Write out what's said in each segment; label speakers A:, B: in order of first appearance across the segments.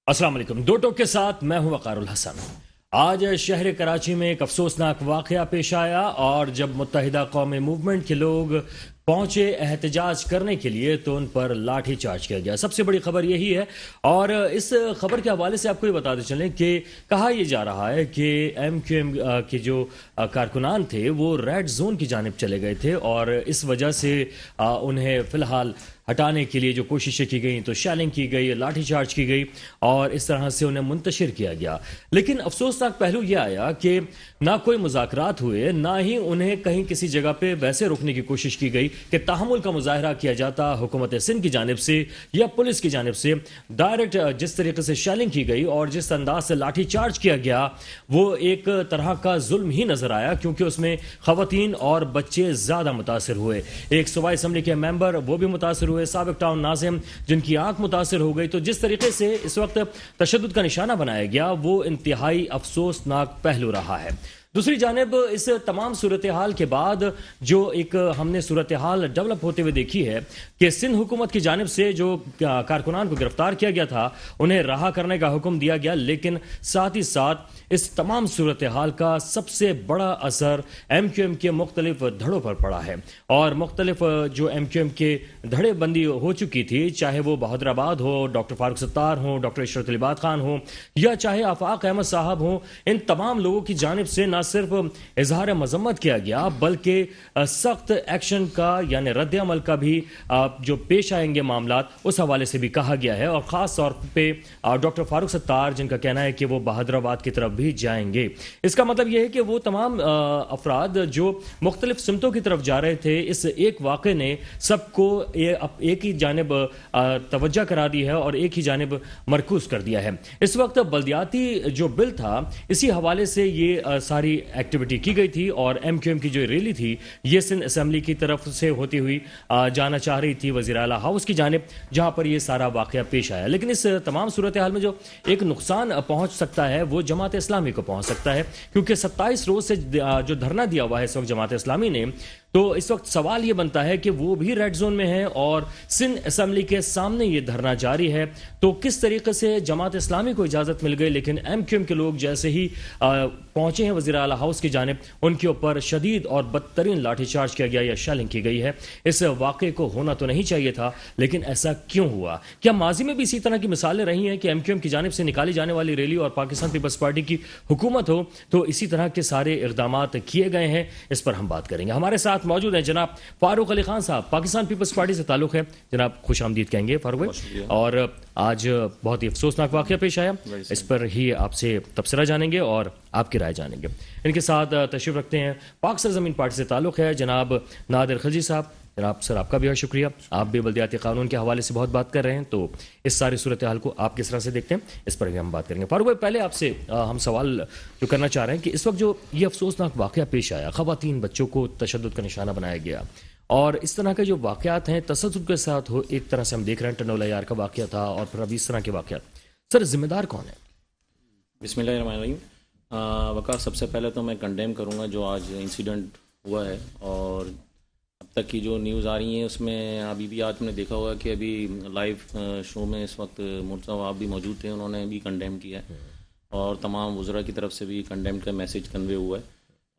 A: अस्सलाम वालेकुम। दो टोक के साथ मैं हूं वकारुल हसन। आज शहर कराची में एक अफसोसनाक वाकया पेश आया और जब मुत्तहिदा कौमी मूवमेंट के लोग पहुंचे एहतजाज करने के लिए तो उन पर लाठी चार्ज किया गया। सबसे बड़ी खबर यही है और इस खबर के हवाले से आपको ये बताते चलें कि कहा यह जा रहा है कि MQM के जो कारकुनान थे वो रेड जोन की जानिब चले गए थे और इस वजह से उन्हें फिलहाल हटाने के लिए जो कोशिशें की गई तो शैलिंग की गई, लाठीचार्ज की गई और इस तरह से उन्हें मुंतशिर किया गया। लेकिन अफसोसनाक पहलू यह आया कि ना कोई मुज़ाकरात हुए, ना ही उन्हें कहीं किसी जगह पे वैसे रोकने की कोशिश की गई कि तहम्मुल का मुजाहरा किया जाता हुकूमत सिंध की जानिब से या पुलिस की जानिब से। डायरेक्ट जिस तरीके से शैलिंग की गई और जिस अंदाज से लाठीचार्ज किया गया वो एक तरह का जुल्म ही नजर आया, क्योंकि उसमें खवातीन और बच्चे ज़्यादा मुतासर हुए। एक सूबाई असम्बली के मेंबर वो भी मुतासर हुए, साबिक टाउन नाज़िम जिनकी आंख मुतासर हो गई। तो जिस तरीके से इस वक्त तशद्दुद का निशाना बनाया गया वो इंतहाई अफसोसनाक पहलू रहा है। दूसरी जानिब इस तमाम सूरत हाल के बाद जो एक हमने सूरत हाल डेवलप होते हुए देखी है कि सिंध हुकूमत की जानिब से जो कारकुनान को गिरफ्तार किया गया था उन्हें रहा करने का हुक्म दिया गया, लेकिन साथ ही साथ इस तमाम सूरत हाल का सबसे बड़ा असर MQM के मुख्तलिफ धड़ों पर पड़ा है और मुख्तलिफ जो MQM के धड़े बंदी हो चुकी थी, चाहे वो बहादुराबाद हो, डॉक्टर फारूक सत्तार हो, डॉक्टर इशरत अली खान हो या चाहे आफाक अहमद साहब हो, इन तमाम लोगों की जानिब से ना सिर्फ इजहार मजम्मत किया गया बल्कि सख्त एक्शन का यानी रद्द अमल का भी जो पेश आएंगे मामलात उस हवाले से भी कहा गया है। और ख़ास तौर पे डॉक्टर फारूक सत्तार जिनका कहना है कि वो बहादुराबाद की तरफ भी जाएंगे। इसका मतलब यह है कि वो तमाम अफराद जो मुख्तलिफ सिमतों की तरफ जा रहे थे, इस एक वाक़े ने सबको एक ही जानिब तवज्जो करा दी है और एक ही जानिब मरकूज कर दिया है। इस वक्त बल्दियाती जो बिल था इसी हवाले से ये सारी एक्टिविटी की गई थी और MQM की जो रैली थी ये सिंध असेंबली की तरफ से होती हुई जाना चाह रही थी वज़ीर आला हाउस की जानिब, जहां पर ये सारा वाक़या पेश आया। लेकिन इस तमाम सूरत हाल में जो एक नुकसान पहुंच सकता है वो जमात इस्लामी को पहुंच सकता है, क्योंकि 27 रोज से जो धरना दिया हुआ है इस वक्त जमात इस्लामी ने, तो इस वक्त सवाल ये बनता है कि वो भी रेड जोन में है और सिंध असेंबली के सामने ये धरना जारी है। तो किस तरीके से जमात इस्लामी को इजाज़त मिल गई, लेकिन MQM के लोग जैसे ही पहुंचे हैं वज़ीर आला हाउस की जानिब उनके ऊपर शदीद और बदतरीन लाठीचार्ज किया गया या शैलिंग की गई है। इस वाक़े को होना तो नहीं चाहिए था, लेकिन ऐसा क्यों हुआ? क्या माजी में भी इसी तरह की मिसालें रही हैं कि MQM की जानिब से निकाली जाने वाली रैली और पाकिस्तान पीपल्स पार्टी की हुकूमत हो तो इसी तरह के सारे इक़दामात किए गए हैं? इस पर हम बात करेंगे। हमारे साथ मौजूद हैं जनाब फारूक अली खान साहब, पाकिस्तान पीपल्स पार्टी से ताल्लुक है। जनाब खुश आमदीद कहेंगे फारूक भाई। और आज बहुत ही अफसोसनाक वाक़या पेश आया, इस पर ही आपसे तबसरा जानेंगे और आपकी राय जानेंगे। इनके साथ तशरीफ रखते हैं पाक सरज़मीन पार्टी से ताल्लुक है जनाब नादिर खलजी साहब। जनाब सर आपका भी बहुत शुक्रिया, आप भी बल्दियाती कानून के हवाले से बहुत बात कर रहे हैं, तो इस सारी सूरत हाल को आप किस तरह से देखते हैं इस पर भी हम बात करेंगे। फारूक भाई पहले आपसे हम सवाल जो करना चाह रहे हैं कि इस वक्त जो ये अफसोसनाक वाक़या पेश आया, ख़वातीन बच्चों को तशद्दुद का निशाना बनाया गया और इस तरह के जो वाक़यात हैं तसद्दुद के साथ हो, एक तरह से हम देख रहे हैं टनोला यार का वाक़या था और फिर अभी इस तरह के वाक़यात, सर जिम्मेदार कौन है?
B: बिस्मिल्लाहिर्रहमानिर्रहीम। वकार, सबसे पहले तो मैं कंडेम करूँगा जो आज इंसिडेंट हुआ है और अब तक की जो न्यूज़ आ रही हैं उसमें अभी भी आज हमने देखा होगा कि अभी लाइव शो में इस वक्त मुर्तज़ा आप भी मौजूद थे, उन्होंने भी कंडेम किया है और तमाम वज़रा की तरफ से भी कंडेम का मैसेज कन्वे हुआ है।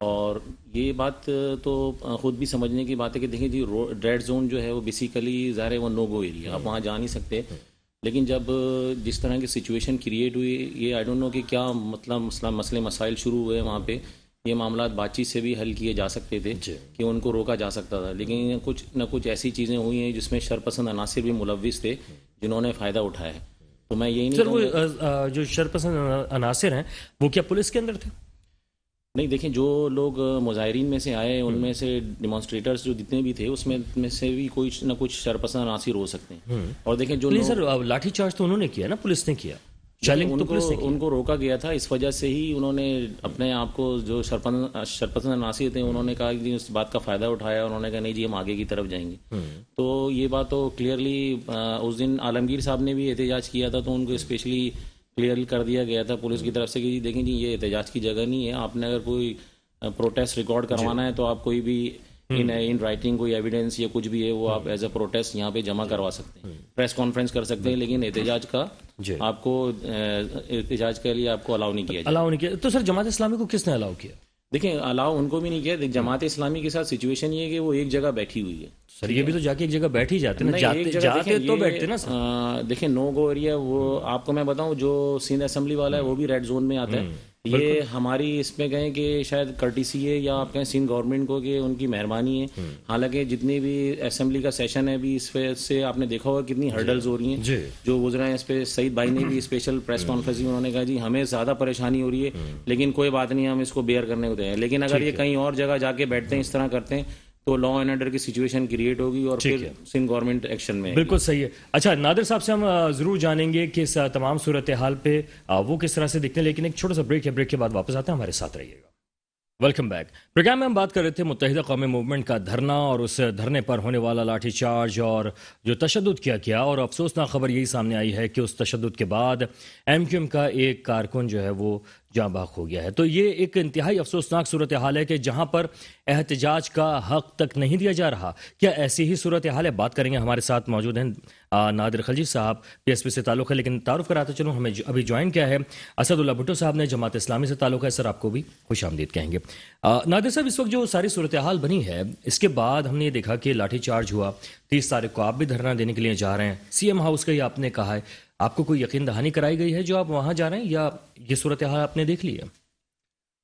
B: और ये बात तो ख़ुद भी समझने की बात है कि देखिए जी रेड जोन जो है वो बेसिकली ज़ाहिर है वो नो गो एरिया, आप वहाँ जा नहीं सकते। लेकिन जब जिस तरह की सिचुएशन क्रिएट हुई, ये आई डोंट नो कि क्या मतलब मसले मसाइल शुरू हुए वहाँ पे, ये मामला बातचीत से भी हल किए जा सकते थे कि उनको रोका जा सकता था, लेकिन कुछ न कुछ ऐसी चीज़ें हुई हैं जिसमें शरपसंद अनासिर भी मुलव्विस थे जिन्होंने फ़ायदा उठाया है। तो मैं यही नहीं
A: सर वो जो शरपसंद अनासिर हैं वो क्या पुलिस के अंदर थे?
B: नहीं, देखें जो लोग मुजाहिरीन में से आए उनमें से डिमॉन्स्ट्रेटर्स जो जितने भी थे उसमें से भी कोई न कुछ शरपसंद अनासिर हो सकते हैं। और देखें जो
A: सर लाठीचार्ज तो उन्होंने किया ना, पुलिस ने किया,
B: उनको रोका गया था, इस वजह से ही उन्होंने अपने आप को जो शरपसंद नासिर थे उन्होंने कहा कि उस बात का फ़ायदा उठाया, उन्होंने कहा नहीं जी हम आगे की तरफ जाएंगे। तो ये बात तो क्लियरली उस दिन आलमगीर साहब ने भी एहतजाज किया था तो उनको स्पेशली क्लियर कर दिया गया था पुलिस की तरफ से कि देखें जी ये एहतजाज की जगह नहीं है, आपने अगर कोई प्रोटेस्ट रिकॉर्ड करवाना है तो आप कोई भी इन राइटिंग कोई एविडेंस या कुछ भी है वो आप एज अ प्रोटेस्ट यहाँ पे जमा करवा सकते हैं, प्रेस कॉन्फ्रेंस कर सकते हैं, लेकिन एहतजाज का आपको एहतजाज के लिए आपको अलाउ नहीं किया जाए।
A: अलाउ नहीं किया। तो सर जमात इस्लामी को किसने अलाउ किया?
B: देखिए अलाउ उनको भी नहीं किया। जमात इस्लामी के साथ सिचुएशन ये है कि वो एक जगह बैठी हुई है।
A: सर ये भी तो जाके एक जगह बैठ ही जाते ना, जाते तो बैठते ना सर।
B: देखिए नो गो एरिया, वो आपको मैं बताऊं, जो सिंध असेंबली वाला है वो भी रेड जोन में आता है। ये हमारी इसमें कहें कि शायद कर्टिसी है या आप कहें सिंध गवर्नमेंट को कि उनकी मेहरबानी है। हालांकि जितनी भी असेंबली का सेशन है अभी, इस वजह से आपने देखा होगा कितनी हर्डल्स हो रही हैं जो गुजरा है। इस पे सईद भाई ने भी स्पेशल प्रेस कॉन्फ्रेंस में उन्होंने कहा जी हमें ज़्यादा परेशानी हो रही है, लेकिन कोई बात नहीं, हम इसको बेयर करने को तैयार हैं। लेकिन अगर ये कहीं और जगह जाके बैठते हैं, इस तरह करते हैं, तो लॉ एंड ऑर्डर की सिचुएशन क्रिएट होगी और फिर सिंध गवर्नमेंट एक्शन में।
A: बिल्कुल सही है। अच्छा नादिर साहब से हम जरूर जानेंगे कि इस तमाम सूरत हाल पे वो किस तरह से दिखते हैं, लेकिन एक छोटा सा ब्रेक है, ब्रेक के बाद वापस आते हैं, हमारे साथ रहिएगा। Welcome back. प्रोग्राम में हम बात कर रहे थे मुत्तहिदा कौमी मूवमेंट का धरना और उस धरने पर होने वाला लाठीचार्ज और जो तशद्दुद किया गया, और अफसोसनाक खबर यही सामने आई है कि उस तशद्दुद के बाद MQM का एक कारकुन जो है वो जाँ बहक हो गया है। तो ये एक इंतहाई अफसोसनाक सूरत हाल है कि जहाँ पर एहतजाज का हक तक नहीं दिया जा रहा। क्या ऐसी ही सूरत हाल है? बात करेंगे। हमारे साथ मौजूद हैं नादिर खलजी साहब, PSP से ताल्लुक़ है, लेकिन तारुफ कराते चलूँ, हमें अभी ज्वाइन किया है असदुल्ला भुट्टो साहब ने, जमात इस्लामी से ताल्लुक़ है। सर आपको भी खुश आमदीद कहेंगे। नादिर साहब, इस वक्त जो सारी सूरत हाल बनी है, इसके बाद हमने ये देखा कि लाठी चार्ज हुआ, 30 तारीख को आप भी धरना देने के लिए जा रहे हैं, CM हाउस का ही आपने कहा है। आपको कोई यकीन दहानी कराई गई है जो आप वहाँ जा रहे हैं, या ये सूरत हाल आपने देख ली है?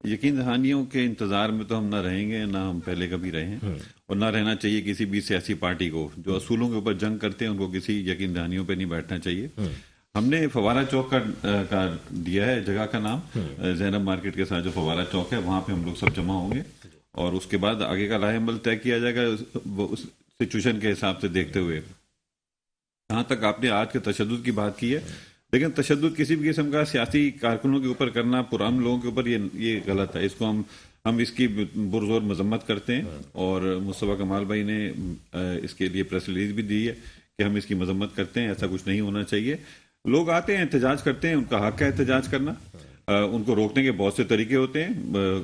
C: यकीन दहानियों के इंतजार में तो हम ना रहेंगे, ना हम पहले कभी रहे हैं, और ना रहना चाहिए किसी भी सियासी पार्टी को। जो असूलों के ऊपर जंग करते हैं उनको किसी यकीन दहानियों पे नहीं बैठना चाहिए। हमने फवारा चौक का दिया है जगह का नाम, जैनब मार्केट के साथ जो फवारा चौक है, वहाँ पे हम लोग सब जमा होंगे और उसके बाद आगे का राह अमल तय किया जाएगा उस सिचुएशन के हिसाब से देखते हुए। जहाँ तक आपने आज के तशद्दुद की बात की है, लेकिन तशद्दुद किसी भी किस्म का सियासी कारकुनों के ऊपर करना, पुराने लोगों के ऊपर, ये गलत है। इसको हम इसकी पुरजोर मजम्मत करते हैं, और मुस्तफा कमाल भाई ने इसके लिए प्रेस रिलीज भी दी है कि हम इसकी मजम्मत करते हैं। ऐसा कुछ नहीं होना चाहिए। लोग आते हैं, एहतजाज करते हैं, उनका हक है एहतजाज करना। उनको रोकने के बहुत से तरीके होते हैं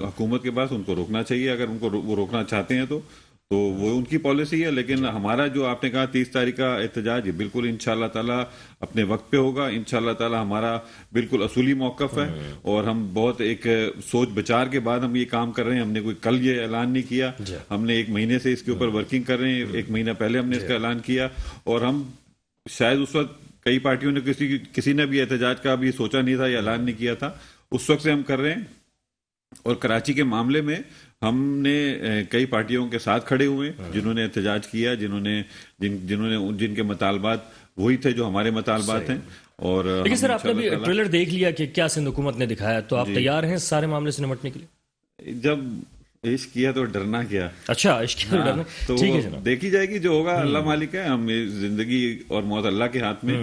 C: हुकूमत के पास, उनको रोकना चाहिए अगर उनको वो रोकना चाहते हैं तो वो उनकी पॉलिसी है। लेकिन हमारा जो आपने कहा 30 तारीख का एहतजाज, ये बिल्कुल इंशाअल्लाह ताला अपने वक्त पे होगा। इंशाअल्लाह ताला हमारा बिल्कुल असूली मौक़िफ़ है, और हम बहुत एक सोच विचार के बाद हम ये काम कर रहे हैं। हमने कोई कल ये ऐलान नहीं किया, हमने 1 महीने से इसके ऊपर वर्किंग कर रहे हैं। 1 महीना पहले हमने इसका ऐलान किया, और हम शायद उस वक्त कई पार्टियों ने किसी ने भी एहतजाज का भी सोचा नहीं था या ऐलान नहीं किया था। उस वक्त से हम कर रहे हैं, और कराची के मामले में हमने कई पार्टियों के साथ खड़े हुए जिन्होंने एहतजाज किया, जिनके मुतालबात वही थे जो हमारे मुतालबात हैं। और
A: लेकिन सर आपने भी ट्रेलर देख लिया कि क्या सिंध हुकूमत ने दिखाया, तो आप तैयार हैं सारे मामले से निपटने के लिए?
C: जब इश्क किया तो डरना क्या।
A: अच्छा, इश्क किया तो डरना, ठीक है जनाब,
C: देखी जाएगी जो होगा। अल्लाह मालिक है, हम जिंदगी और मौत अल्लाह के हाथ में,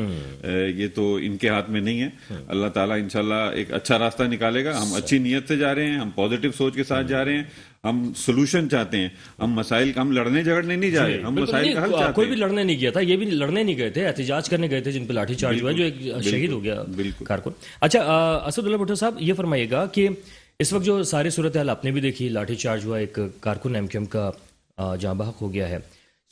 C: ये तो इनके हाथ में नहीं है। अल्लाह ताला इंशाल्लाह एक अच्छा रास्ता निकालेगा। हम अच्छी नीयत से जा रहे हैं, हम पॉजिटिव सोच के साथ जा रहे हैं, हम सोल्यूशन चाहते हैं। हम मसाइल का, हम लड़ने झगड़ने नहीं जा रहे, हम मसाइल का हल चाहते हैं।
A: कोई भी लड़ने नहीं गया था, ये भी लड़ने नहीं गए थे, एहतजाज करने गए थे, जिन पे लाठी चार्ज हुआ, जो एक शहीद हो गया कारकुन। अच्छा असदुल्ला भुट्टो साहब, ये फरमाइएगा कि इस वक्त जो सारी सूरत हाल आपने भी देखी, लाठी चार्ज हुआ, एक कारकुन MQM का जाँ बहक हो गया है।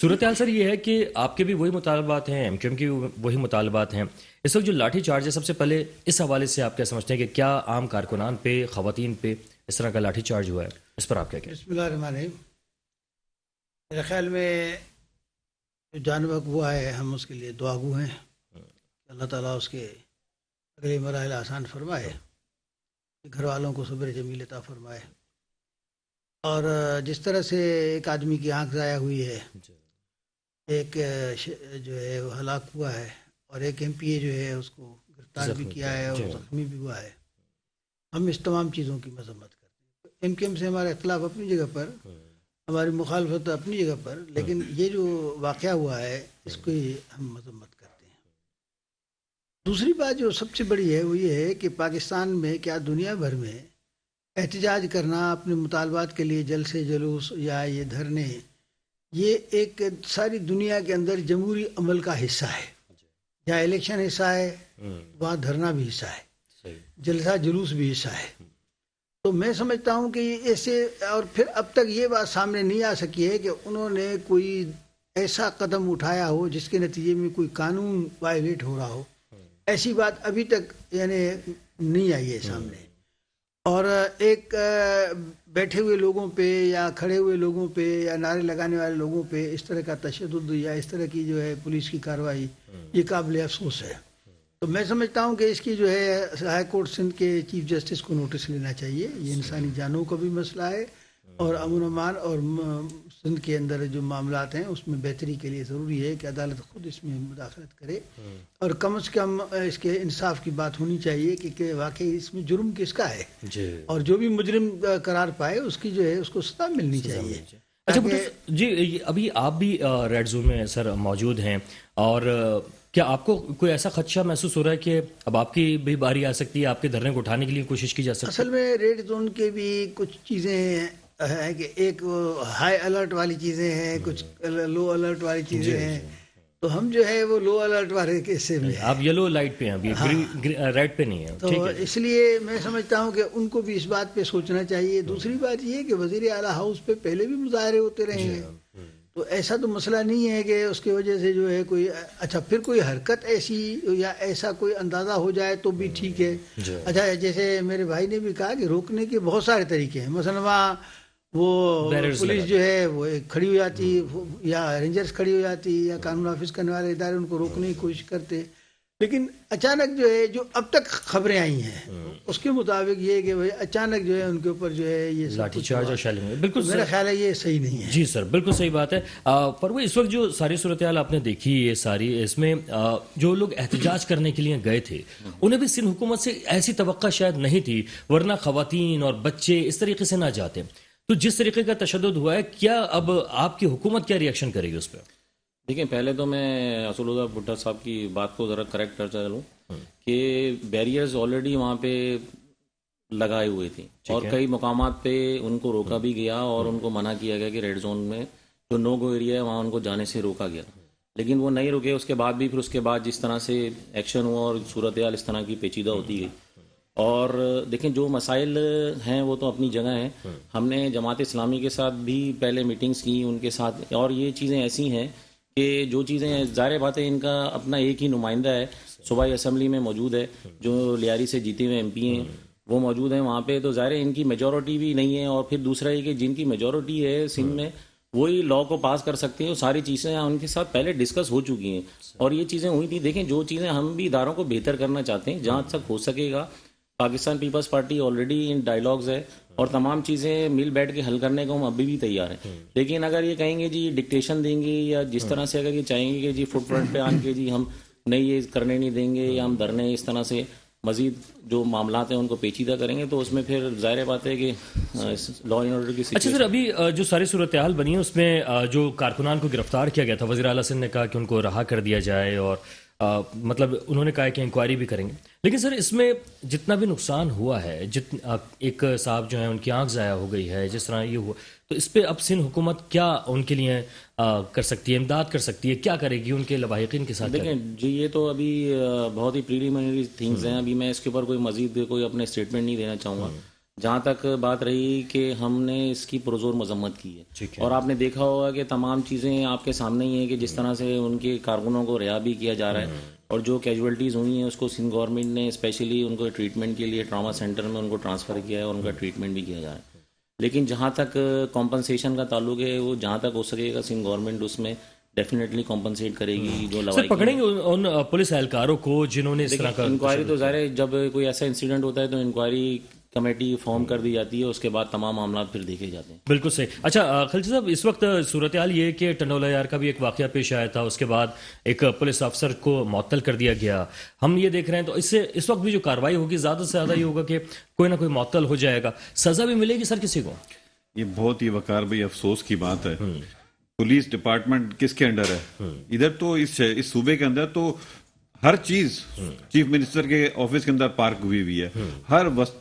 A: सूरत हाल सर ये है कि आपके भी वही मुतालबात हैं, MQM के वही मुतालबात हैं। इस वक्त जो लाठी चार्ज है, सबसे पहले इस हवाले से आप क्या समझते हैं कि क्या आम कारकुनान पे, खवातीन पे इस तरह का लाठी चार्ज हुआ है, इस पर आप क्या कहते हैं?
D: बिस्मिल्लाहिर्रहमानिर्रहीम। मेरे ख्याल में जो जान बहक हुआ है, हम उसके लिए दुआगू हैं। अल्लाह ताला उसके अगले मराहिल आसान फरमाए, घर वालों को सब्र जमील अता फरमाए। और जिस तरह से एक आदमी की आंख ज़ाया हुई है, एक जो है वो हलाक हुआ है, और एक MPA जो है उसको गिरफ्तार भी किया है और जख्मी भी हुआ है, हम इस तमाम चीज़ों की मजम्मत करते हैं। MQM से हमारा इख्तिलाफ अपनी जगह पर, हमारी मुखालफत अपनी जगह पर, लेकिन ये जो वाक़या हुआ है इसको हम मजम्मत करते हैं। दूसरी बात जो सबसे बड़ी है वो ये है कि पाकिस्तान में, क्या दुनिया भर में, एहतजाज करना अपने मुतालबात के लिए, जल से जुलूस या ये धरने, ये एक सारी दुनिया के अंदर जमहूरी अमल का हिस्सा है। जहाँ इलेक्शन हिस्सा है, वहाँ धरना भी हिस्सा है, जलसा जुलूस भी हिस्सा है। تو میں سمجھتا ہوں کہ ایسے، اور پھر اب تک یہ بات سامنے نہیں آ سکی ہے کہ انہوں نے کوئی ایسا قدم اٹھایا ہو جس کے نتیجے میں کوئی قانون وائلیٹ ہو رہا ہو، ایسی بات ابھی تک یعنی نہیں آئی ہے سامنے. اور ایک بیٹھے ہوئے لوگوں پہ یا کھڑے ہوئے لوگوں پہ یا نعرے لگانے والے لوگوں پہ اس طرح کا تشدد یا اس طرح کی جو ہے پولیس کی کارروائی، یہ قابل افسوس ہے. تو میں سمجھتا ہوں کہ اس کی جو ہے ہائی کورٹ سندھ کے چیف جسٹس کو نوٹس لینا چاہیے. یہ انسانی جانوں کا بھی مسئلہ ہے اور امن و امان اور سندھ کے اندر جو معاملات ہیں اس میں بہتری کے لیے ضروری ہے کہ عدالت خود اس میں مداخلت کرے، اور کم از کم اس کے انصاف کی بات ہونی چاہیے کہ واقعی اس میں جرم کس کا ہے، اور جو بھی مجرم قرار پائے اس کی جو ہے اس کو سزا ملنی چاہیے.
A: اچھا جی، ابھی آپ بھی ریڈ زون میں سر موجود ہیں، اور کیا آپ کو کوئی ایسا خدشہ محسوس ہو رہا ہے کہ اب آپ کی بھی باری آ سکتی ہے، آپ کے دھرنے کو اٹھانے کے لیے کوشش کی جا سکتی ہے؟
D: اصل میں ریڈ زون کے بھی کچھ چیزیں ہیں کہ ایک ہائی الرٹ والی چیزیں ہیں، کچھ لو الرٹ والی چیزیں ہیں. تو ہم جو ہے وہ لو الرٹ والے حصے میں ہیں.
A: آپ یلو لائٹ پہ ہیں ابھی، ریڈ پہ نہیں ہیں.
D: تو اس لیے میں سمجھتا ہوں کہ ان کو بھی اس بات پہ سوچنا چاہیے. دوسری بات یہ ہے کہ وزیر اعلیٰ ہاؤس پہ پہلے بھی مظاہرے ہوتے رہے ہیں، تو ایسا تو مسئلہ نہیں ہے کہ اس کی وجہ سے جو ہے کوئی اچھا پھر کوئی حرکت ایسی یا ایسا کوئی اندازہ ہو جائے تو بھی ٹھیک ہے. اچھا جیسے میرے بھائی نے بھی کہا کہ روکنے کے بہت سارے طریقے ہیں. مثلا وہاں وہ پولیس جو ہے وہ کھڑی ہو جاتی یا رینجرز کھڑی ہو جاتی یا قانون نافذ کرنے والے ادارے ان کو روکنے کی کوشش کرتے، لیکن اچانک جو ہے جو اب تک خبریں آئی ہیں اس کے مطابق یہ کہ اچانک جو ہے ان کے اوپر جو ہے یہ
A: لاٹھی چارج اور شیلنگ، بالکل
D: میرا خیال ہے یہ صحیح نہیں ہے.
A: جی سر، بالکل صحیح بات ہے. پر وہ اس وقت جو ساری صورتحال آپ نے دیکھی، یہ ساری اس میں جو لوگ احتجاج کرنے کے لیے گئے تھے انہیں بھی سندھ حکومت سے ایسی توقع شاید نہیں تھی، ورنہ خواتین اور بچے اس طریقے سے نہ جاتے. تو جس طریقے کا تشدد ہوا ہے، کیا اب آپ کی حکومت کیا ریئیکشن کرے گی اس پہ؟
B: دیکھیں، پہلے تو میں اسد اللہ بھٹا صاحب کی بات کو ذرا کریکٹ کر چلوں کہ بیریئرز آلریڈی وہاں پہ لگائے ہوئے تھے، اور کئی مقامات پہ ان کو روکا بھی گیا اور ان کو منع کیا گیا کہ ریڈ زون میں جو نو گو ایریا ہے وہاں ان کو جانے سے روکا گیا، لیکن وہ نہیں رکے. اس کے بعد بھی پھر اس کے بعد جس طرح سے ایکشن ہوا اور صورتحال اس طرح کی پیچیدہ ہوتی گئی. اور دیکھیں، جو مسائل ہیں وہ تو اپنی جگہ ہیں. ہم نے جماعت اسلامی کے ساتھ بھی پہلے میٹنگز کی ان کے ساتھ، اور یہ چیزیں ایسی ہیں کہ جو چیزیں ظاہر بات ہے ان کا اپنا ایک ہی نمائندہ ہے صوبائی اسمبلی میں موجود ہے، جو لیاری سے جیتے ہوئے MP ہیں وہ موجود ہیں وہاں پہ. تو ظاہر ان کی میجورٹی بھی نہیں ہے، اور پھر دوسرا یہ کہ جن کی میجورٹی ہے سندھ میں وہی لا کو پاس کر سکتے ہیں. وہ ساری چیزیں ان کے ساتھ پہلے ڈسکس ہو چکی ہیں اور یہ چیزیں ہوئی تھی. دیکھیں، جو چیزیں ہم بھی اداروں کو بہتر کرنا چاہتے ہیں جہاں تک ہو سکے گا. پاکستان پیپلز پارٹی آلریڈی ان ڈائیلاگز ہے اور تمام چیزیں مل بیٹھ کے حل کرنے کو ہم ابھی بھی تیار ہیں. لیکن اگر یہ کہیں گے جی ڈکٹیشن دیں گے، یا جس طرح سے اگر یہ چاہیں گے کہ جی فٹ فرنٹ پہ آن کے جی ہم نہیں یہ کرنے نہیں دیں گے، یا ہم دھرنے اس طرح سے مزید جو معاملات ہیں ان کو پیچیدہ کریں گے، تو اس میں پھر ظاہر بات ہے کہ لا اینڈ آرڈر کی
A: اچھا سر، ابھی جو ساری صورتحال بنی ہے اس میں جو کارکنان کو گرفتار کیا گیا تھا، وزیر اعلیٰ سندھ نے کہا کہ ان کو رہا کر دیا جائے، اور مطلب انہوں نے کہا کہ انکوائری بھی کریں گے. لیکن سر اس میں جتنا بھی نقصان ہوا ہے، ایک صاحب جو ہیں ان کی آنکھ ضائع ہو گئی ہے، جس طرح یہ ہوا، تو اس پہ اب سندھ حکومت کیا ان کے لیے کر سکتی ہے، امداد کر سکتی ہے، کیا کرے گی ان کے لواحقین کے ساتھ؟
B: دیکھیں جی، یہ تو ابھی بہت ہی پریلیمنری تھنگز ہیں. ابھی میں اس کے اوپر کوئی مزید کوئی اپنے اسٹیٹمنٹ نہیں دینا چاہوں گا. جہاں تک بات رہی کہ ہم نے اس کی پرزور مذمت کی ہے، اور آپ نے دیکھا ہوگا کہ تمام چیزیں آپ کے سامنے ہی ہیں کہ جس طرح سے ان کے کارکنوں کو رہا بھی کیا جا رہا ہے، اور جو کیجویلٹیز ہوئی ہیں اس کو سندھ گورنمنٹ نے اسپیشلی ان کو ٹریٹمنٹ کے لیے ٹراما سینٹر میں ان کو ٹرانسفر کیا ہے اور ان کا ٹریٹمنٹ بھی کیا جا رہا ہے. لیکن جہاں تک کمپنسیشن کا تعلق ہے، وہ جہاں تک ہو سکے گا سندھ گورنمنٹ اس میں ڈیفینیٹلی کمپنسیٹ کرے گی. جو
A: سر پکڑیں گے ان پولیس اہلکاروں کو جنہوں نے اس طرح کا
B: انکوائری، تو ظاہر ہے جب کوئی ایسا انسیڈنٹ ہوتا ہے تو انکوائری کمیٹی فارم کر دی جاتی ہے، اس کے بعد تمام معاملات پھر دیکھے جاتے ہیں.
A: بالکل صحیح. اچھا خلجی صاحب، اس وقت صورتحال یہ ہے کہ ٹنڈولا یار کا بھی ایک واقعہ پیش آیا تھا، اس کے بعد ایک پولیس افسر کو معطل کر دیا گیا. ہم یہ دیکھ رہے ہیں تو اس سے اس وقت بھی جو کارروائی ہوگی زیادہ سے زیادہ یہ ہوگا کہ کوئی نہ کوئی معطل ہو جائے گا. سزا بھی ملے گی سر کسی کو؟
C: یہ بہت ہی وقار بھائی افسوس کی بات ہے. پولیس ڈپارٹمنٹ کس کے انڈر ہے؟ ادھر تو اس صوبے کے اندر تو हर चीज चीफ मिनिस्टर के ऑफिस के अंदर पार्क हुई है,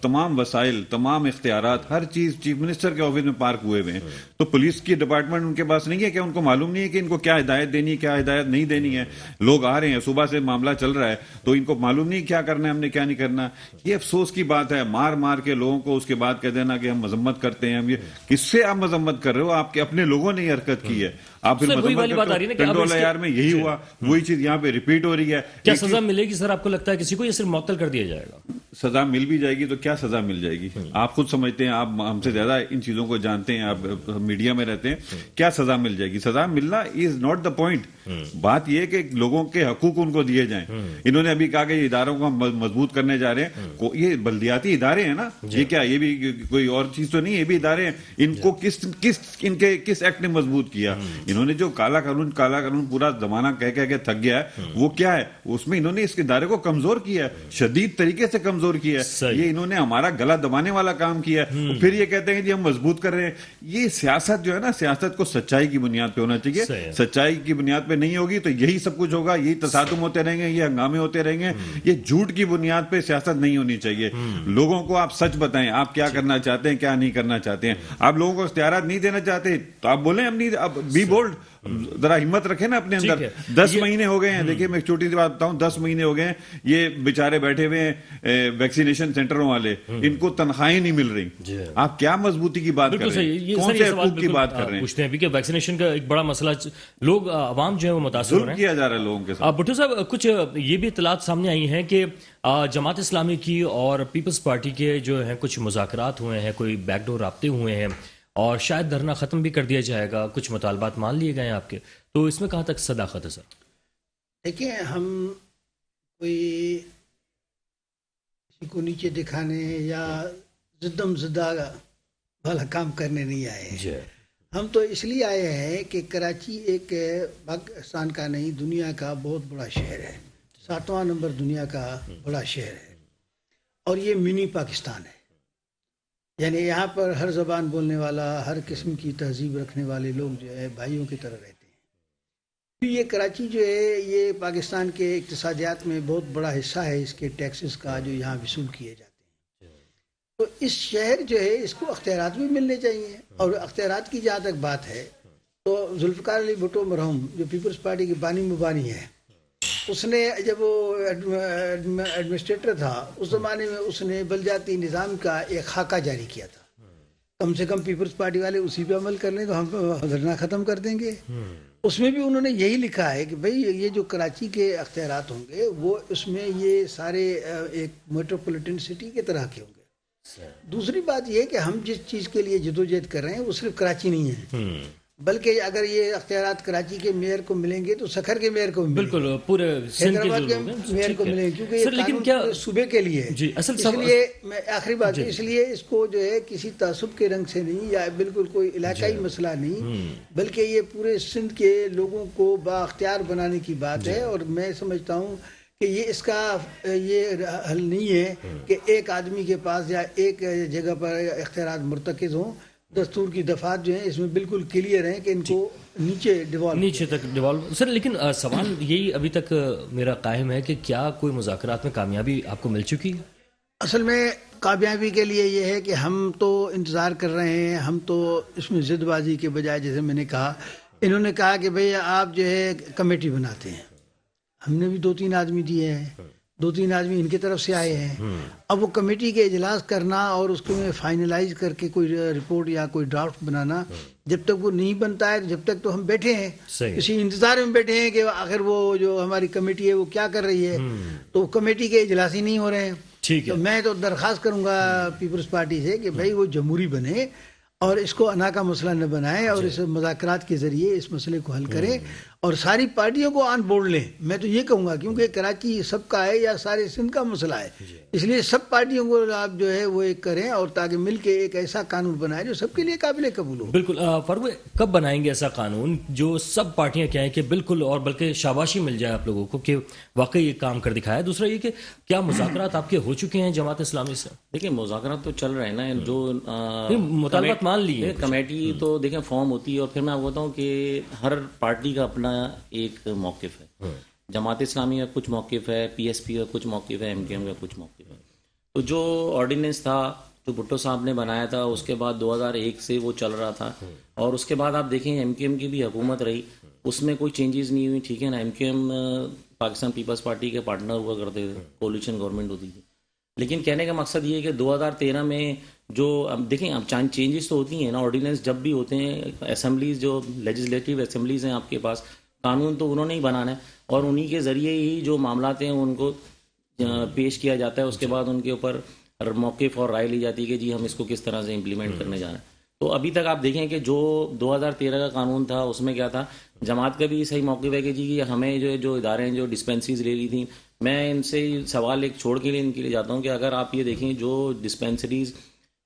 C: तमाम वसाइल, तमाम इख्तियारात, हर चीज चीफ मिनिस्टर के ऑफिस में पार्क हुए हैं। तो पुलिस की डिपार्टमेंट उनके पास नहीं है क्या? उनको मालूम नहीं है कि इनको क्या हिदायत देनी है, क्या हिदायत नहीं देनी है? लोग आ रहे हैं, सुबह से मामला चल रहा है, तो इनको मालूम नहीं क्या करना है, हमने क्या नहीं करना। ये अफसोस की बात है, मार मार के लोगों को उसके बाद कह देना कि हम मजम्मत करते हैं। हम ये किससे आप मजम्मत कर रहे हो? आपके अपने लोगों ने ये हरकत की है, आप फिर
A: वही वाली बात आ रही है ना कि अब
C: टंडोला
A: इसके-
C: यार में यही हुआ, वही चीज यहाँ पे रिपीट हो रही है।
A: क्या
C: एक
A: सजा मिलेगी सर, आपको लगता है किसी को, या सिर्फ मअतल कर दिया जाएगा?
C: सजा मिल भी जाएगी तो क्या सजा मिल जाएगी? आप खुद समझते हैं, आप हमसे ज्यादा इन चीजों को जानते हैं, आप मीडिया में रहते हैं, क्या सजा मिल जाएगी? सजा मिलना इज नॉट द पॉइंट। बात यह है कि लोगों के हकूक उनको दिए जाएं। इन्होंने अभी कहा कि इदारों को हम मजबूत करने जा रहे हैं। ये बल्दियाती इदारे हैं ना, ये क्या, ये भी कोई और चीज तो नहीं है, ये भी इदारे हैं। इनको किस एक्ट ने मजबूत किया? इन्होंने जो काला कानून पूरा जमाना कह कह के थक गया है, वो क्या है? उसमें इन्होंने इस इदारे को कमजोर किया है, शदीद तरीके से कमजोर किया है। ये इन्होंने हमारा गला दबाने वाला काम किया है। फिर ये कहते हैं कि हम मजबूत कर रहे हैं। ये सियासत जो है ना, सियासत को सच्चाई की बुनियाद पे होना चाहिए। सच्चाई की बुनियाद पे नहीं होगी तो यही सब कुछ होगा, यही तसादुम होते रहेंगे, ये हंगामे होते रहेंगे। ये झूठ की बुनियाद पे सियासत नहीं होनी चाहिए। लोगों को आप सच बताएं, आप क्या करना चाहते हैं, क्या नहीं करना चाहते हैं। आप लोगों को इख्तियारात नहीं देना चाहते तो आप बोलें, हम नहीं, अब बी बोल्ड, जरा हिम्मत रखे ना अपने अंदर। 10 महीने हो गए हैं, देखिए मैं एक छोटी सी बात बताऊं, 10 महीने हो गए हैं ये बेचारे बैठे हुए हैं वैक्सीनेशन सेंटरों वाले, इनको तनख्वाहें नहीं मिल रही। आप क्या मजबूती की बात कर रहे हैं? कौन से हकूक की बात कर रहे हैं?
A: पूछते हैं कि वैक्सीनेशन का एक बड़ा मसला, लोग आवाम जो है वो मुतासिर हो रहे हैं,
C: किया जा रहा है लोगों के साथ।
A: भुट्टो साहब, कुछ ये भी इत्तलात सामने आई हैं कि जमात इस्लामी की और पीपल्स पार्टी के जो हैं कुछ मुज़ाकरात हुए हैं, कोई बैकडोर राब्ते हुए हैं, और शायद धरना ख़त्म भी कर दिया जाएगा, कुछ मुतालबात मान लिए गए हैं आपके, तो इसमें कहाँ तक सदाकत है सर?
D: देखिए, हम कोई किसी को नीचे दिखाने या जिद्दम जिद्दा वाला काम करने नहीं आए हैं। हम तो इसलिए आए हैं कि कराची एक पाकिस्तान का नहीं, दुनिया का बहुत बड़ा शहर है, 7वां नंबर दुनिया का बड़ा शहर है, और ये मिनी पाकिस्तान है। यानी यहाँ पर हर ज़बान बोलने वाला, हर किस्म की तहजीब रखने वाले लोग जो है भाइयों की तरह रहते हैं। तो ये कराची जो है ये पाकिस्तान के इक्तिसादियात में बहुत बड़ा हिस्सा है, इसके टैक्सेस का जो यहाँ वसूल किए जाते हैं। तो इस शहर जो है इसको अख्तियारात भी मिलने चाहिए। और अख्तियारात की जहाँ तक बात है तो जुल्फ़िकार अली भुट्टो मरहूम जो पीपल्स पार्टी की बानी मुबानी है, उसने जब वो एडमिनिस्ट्रेटर था उस ज़माने में उसने बलजाती निज़ाम का एक खाका जारी किया था। कम से कम पीपल्स पार्टी वाले उसी पे अमल कर लें तो हम धरना ख़त्म कर देंगे। उसमें भी उन्होंने यही लिखा है कि भाई ये जो कराची के अख्तियारात होंगे वो उसमें ये सारे एक मेट्रोपॉलिटन सिटी के तरह के होंगे। दूसरी बात ये कि हम जिस चीज़ के लिए जदोजहद कर रहे हैं वो सिर्फ कराची नहीं है, बल्कि अगर ये अख्तियारात कराची के मेयर को मिलेंगे तो सखर के मेयर को भी
A: बिल्कुल पूरे
D: हैदराबाद के मेयर को मिलेंगे, क्योंकि ये
A: लेकिन क्या
D: सूबे के लिए है।
A: जी, असल
D: इसलिए मैं आखिरी बात, इसलिए इसको जो है किसी तासुब के रंग से नहीं या बिल्कुल कोई इलाकाई मसला नहीं, बल्कि ये पूरे सिंध के लोगों को बाख्तियार बनाने की बात है। और मैं समझता हूँ कि ये इसका ये हल नहीं है कि एक आदमी के पास या एक जगह पर इख्तियारात मुर्तकिज़ हों। दस्तूर की दफात जो है इसमें बिल्कुल क्लियर है कि इनको नीचे तक डिवॉल्व। सर लेकिन सवाल यही अभी तक मेरा कायम है कि क्या कोई मुज़ाकरात में कामयाबी आपको मिल चुकी है? असल में कामयाबी के लिए ये है कि हम तो इंतज़ार कर रहे हैं, हम तो इसमें ज़िदबाजी के बजाय, जैसे मैंने कहा, इन्होंने कहा कि भाई आप जो है कमेटी बनाते हैं, हमने भी 2-3 आदमी दिए हैं, 2-3 आदमी इनकी तरफ से आए हैं। अब वो कमेटी के इजलास करना और उसको में फाइनलाइज करके कोई रिपोर्ट या कोई ड्राफ्ट बनाना, जब तक वो नहीं बनता है जब तक तो हम बैठे हैं, किसी इंतजार में बैठे हैं कि आखिर वो जो हमारी कमेटी है वो क्या कर रही है। तो कमेटी के इजलास ही नहीं हो रहे हैं। ठीक है, तो मैं तो दरख्वास्त करूंगा पीपल्स पार्टी से कि भाई वो जमहूरी बने और इसको अना का मसला न बनाए और इस मुज़ाकरात के ज़रिए इस मसले को हल करें और सारी पार्टियों को ऑन बोर्ड लें। मैं तो ये कहूँगा क्योंकि कराची सबका है या सारे सिंध का मसला है, इसलिए सब पार्टियों को आप जो है वो एक करें और ताकि मिल के एक ऐसा कानून बनाए जो सबके लिए काबिल कबूल हो। बिल्कुल फारूक, कब बनाएंगे ऐसा कानून जो सब पार्टियां कहें कि बिल्कुल, और बल्कि शाबाशी मिल जाए आप लोगों को कि वाकई ये काम कर दिखाया। दूसरा ये कि क्या मुज़ाकरात आपके हो चुके हैं जमात इस्लामी से?
B: देखिए मुज़ाकरात तो चल रहे हैं ना, जो
A: मुतालबात मान ली है
B: कमेटी तो देखें फॉर्म होती है और फिर मैं आपको बताऊँ कि हर पार्टी का अपना एक मौक़िफ़ है। جماعت اسلامی کا کچھ موقف ہے, پی ایس پی کا کچھ موقف ہے, MKM کا کچھ موقف ہے. تو جو آرڈیننس تھا جو بھٹو صاحب نے بنایا تھا اس کے بعد 2001 سے وہ چل رہا تھا, اور اس کے بعد آپ دیکھیں MKM کی بھی حکومت رہی, اس میں کوئی چینجز نہیں ہوئی. ٹھیک ہے نا, MKM پاکستان پیپلز پارٹی کے پارٹنر ہوا کرتے تھے, کولیشن گورنمنٹ ہوتی تھی. لیکن کہنے کا مقصد یہ ہے کہ 2013 میں جو اب دیکھیں اب چینجز تو ہوتی ہیں نا, آرڈیننس جب بھی ہوتے ہیں, اسمبلیز جو لیجسلیٹو اسمبلیز ہیں آپ کے پاس, قانون تو انہوں نے ہی بنانا ہے, اور انہی کے ذریعے ہی جو معاملات ہیں ان کو پیش کیا جاتا ہے. اس کے بعد ان کے اوپر موقف اور رائے لی جاتی ہے کہ جی ہم اس کو کس طرح سے امپلیمنٹ کرنے جا رہے ہیں. تو ابھی تک آپ دیکھیں کہ جو 2013 کا قانون تھا اس میں کیا تھا, جماعت کا بھی صحیح موقف ہے کہ جی ہمیں جو ادارے ہیں جو ڈسپینسریز لے لی تھیں, میں ان سے سوال ایک چھوڑ کے لیے ان کے لیے جاتا ہوں کہ اگر آپ یہ دیکھیں جو ڈسپینسریز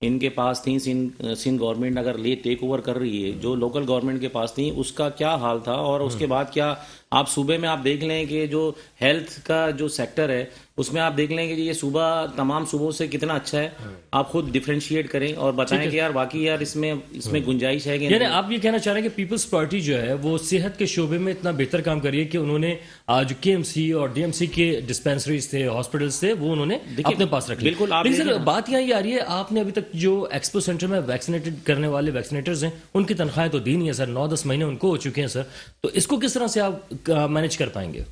B: ان کے پاس تھیں, سندھ گورنمنٹ اگر ٹیک اوور کر رہی ہے, جو لوکل گورنمنٹ کے پاس تھیں اس کا کیا حال تھا, اور اس کے بعد کیا آپ صوبے میں آپ دیکھ لیں کہ جو ہیلتھ کا جو سیکٹر ہے اس میں آپ دیکھ لیں کہ یہ صوبہ تمام صوبوں سے کتنا اچھا ہے. آپ خود ڈیفرینشیٹ کریں اور بتائیں کہ یار باقی یار اس میں گنجائش ہے کہ
A: یعنی آپ یہ کہنا چاہ رہے ہیں کہ پیپلز پارٹی جو ہے وہ صحت کے شعبے میں اتنا بہتر کام کر رہی ہے کہ انہوں نے جو KMC اور DMC کے ڈسپینسریز تھے, ہاسپٹلز تھے, وہ انہوں نے اپنے پاس رکھ لی.
B: بالکل.
A: لیکن سر بات یہاں یہ آ رہی ہے, آپ نے ابھی تک جو ایکسپو سینٹر میں ویکسینیٹڈ کرنے والے ویکسینیٹرز ہیں ان کی تنخواہیں تو دی نہیں ہے سر, 9-10 مہینے ان کو ہو چکے ہیں سر, تو اس کو کس طرح سے آپ مینیج کر پائیں گے؟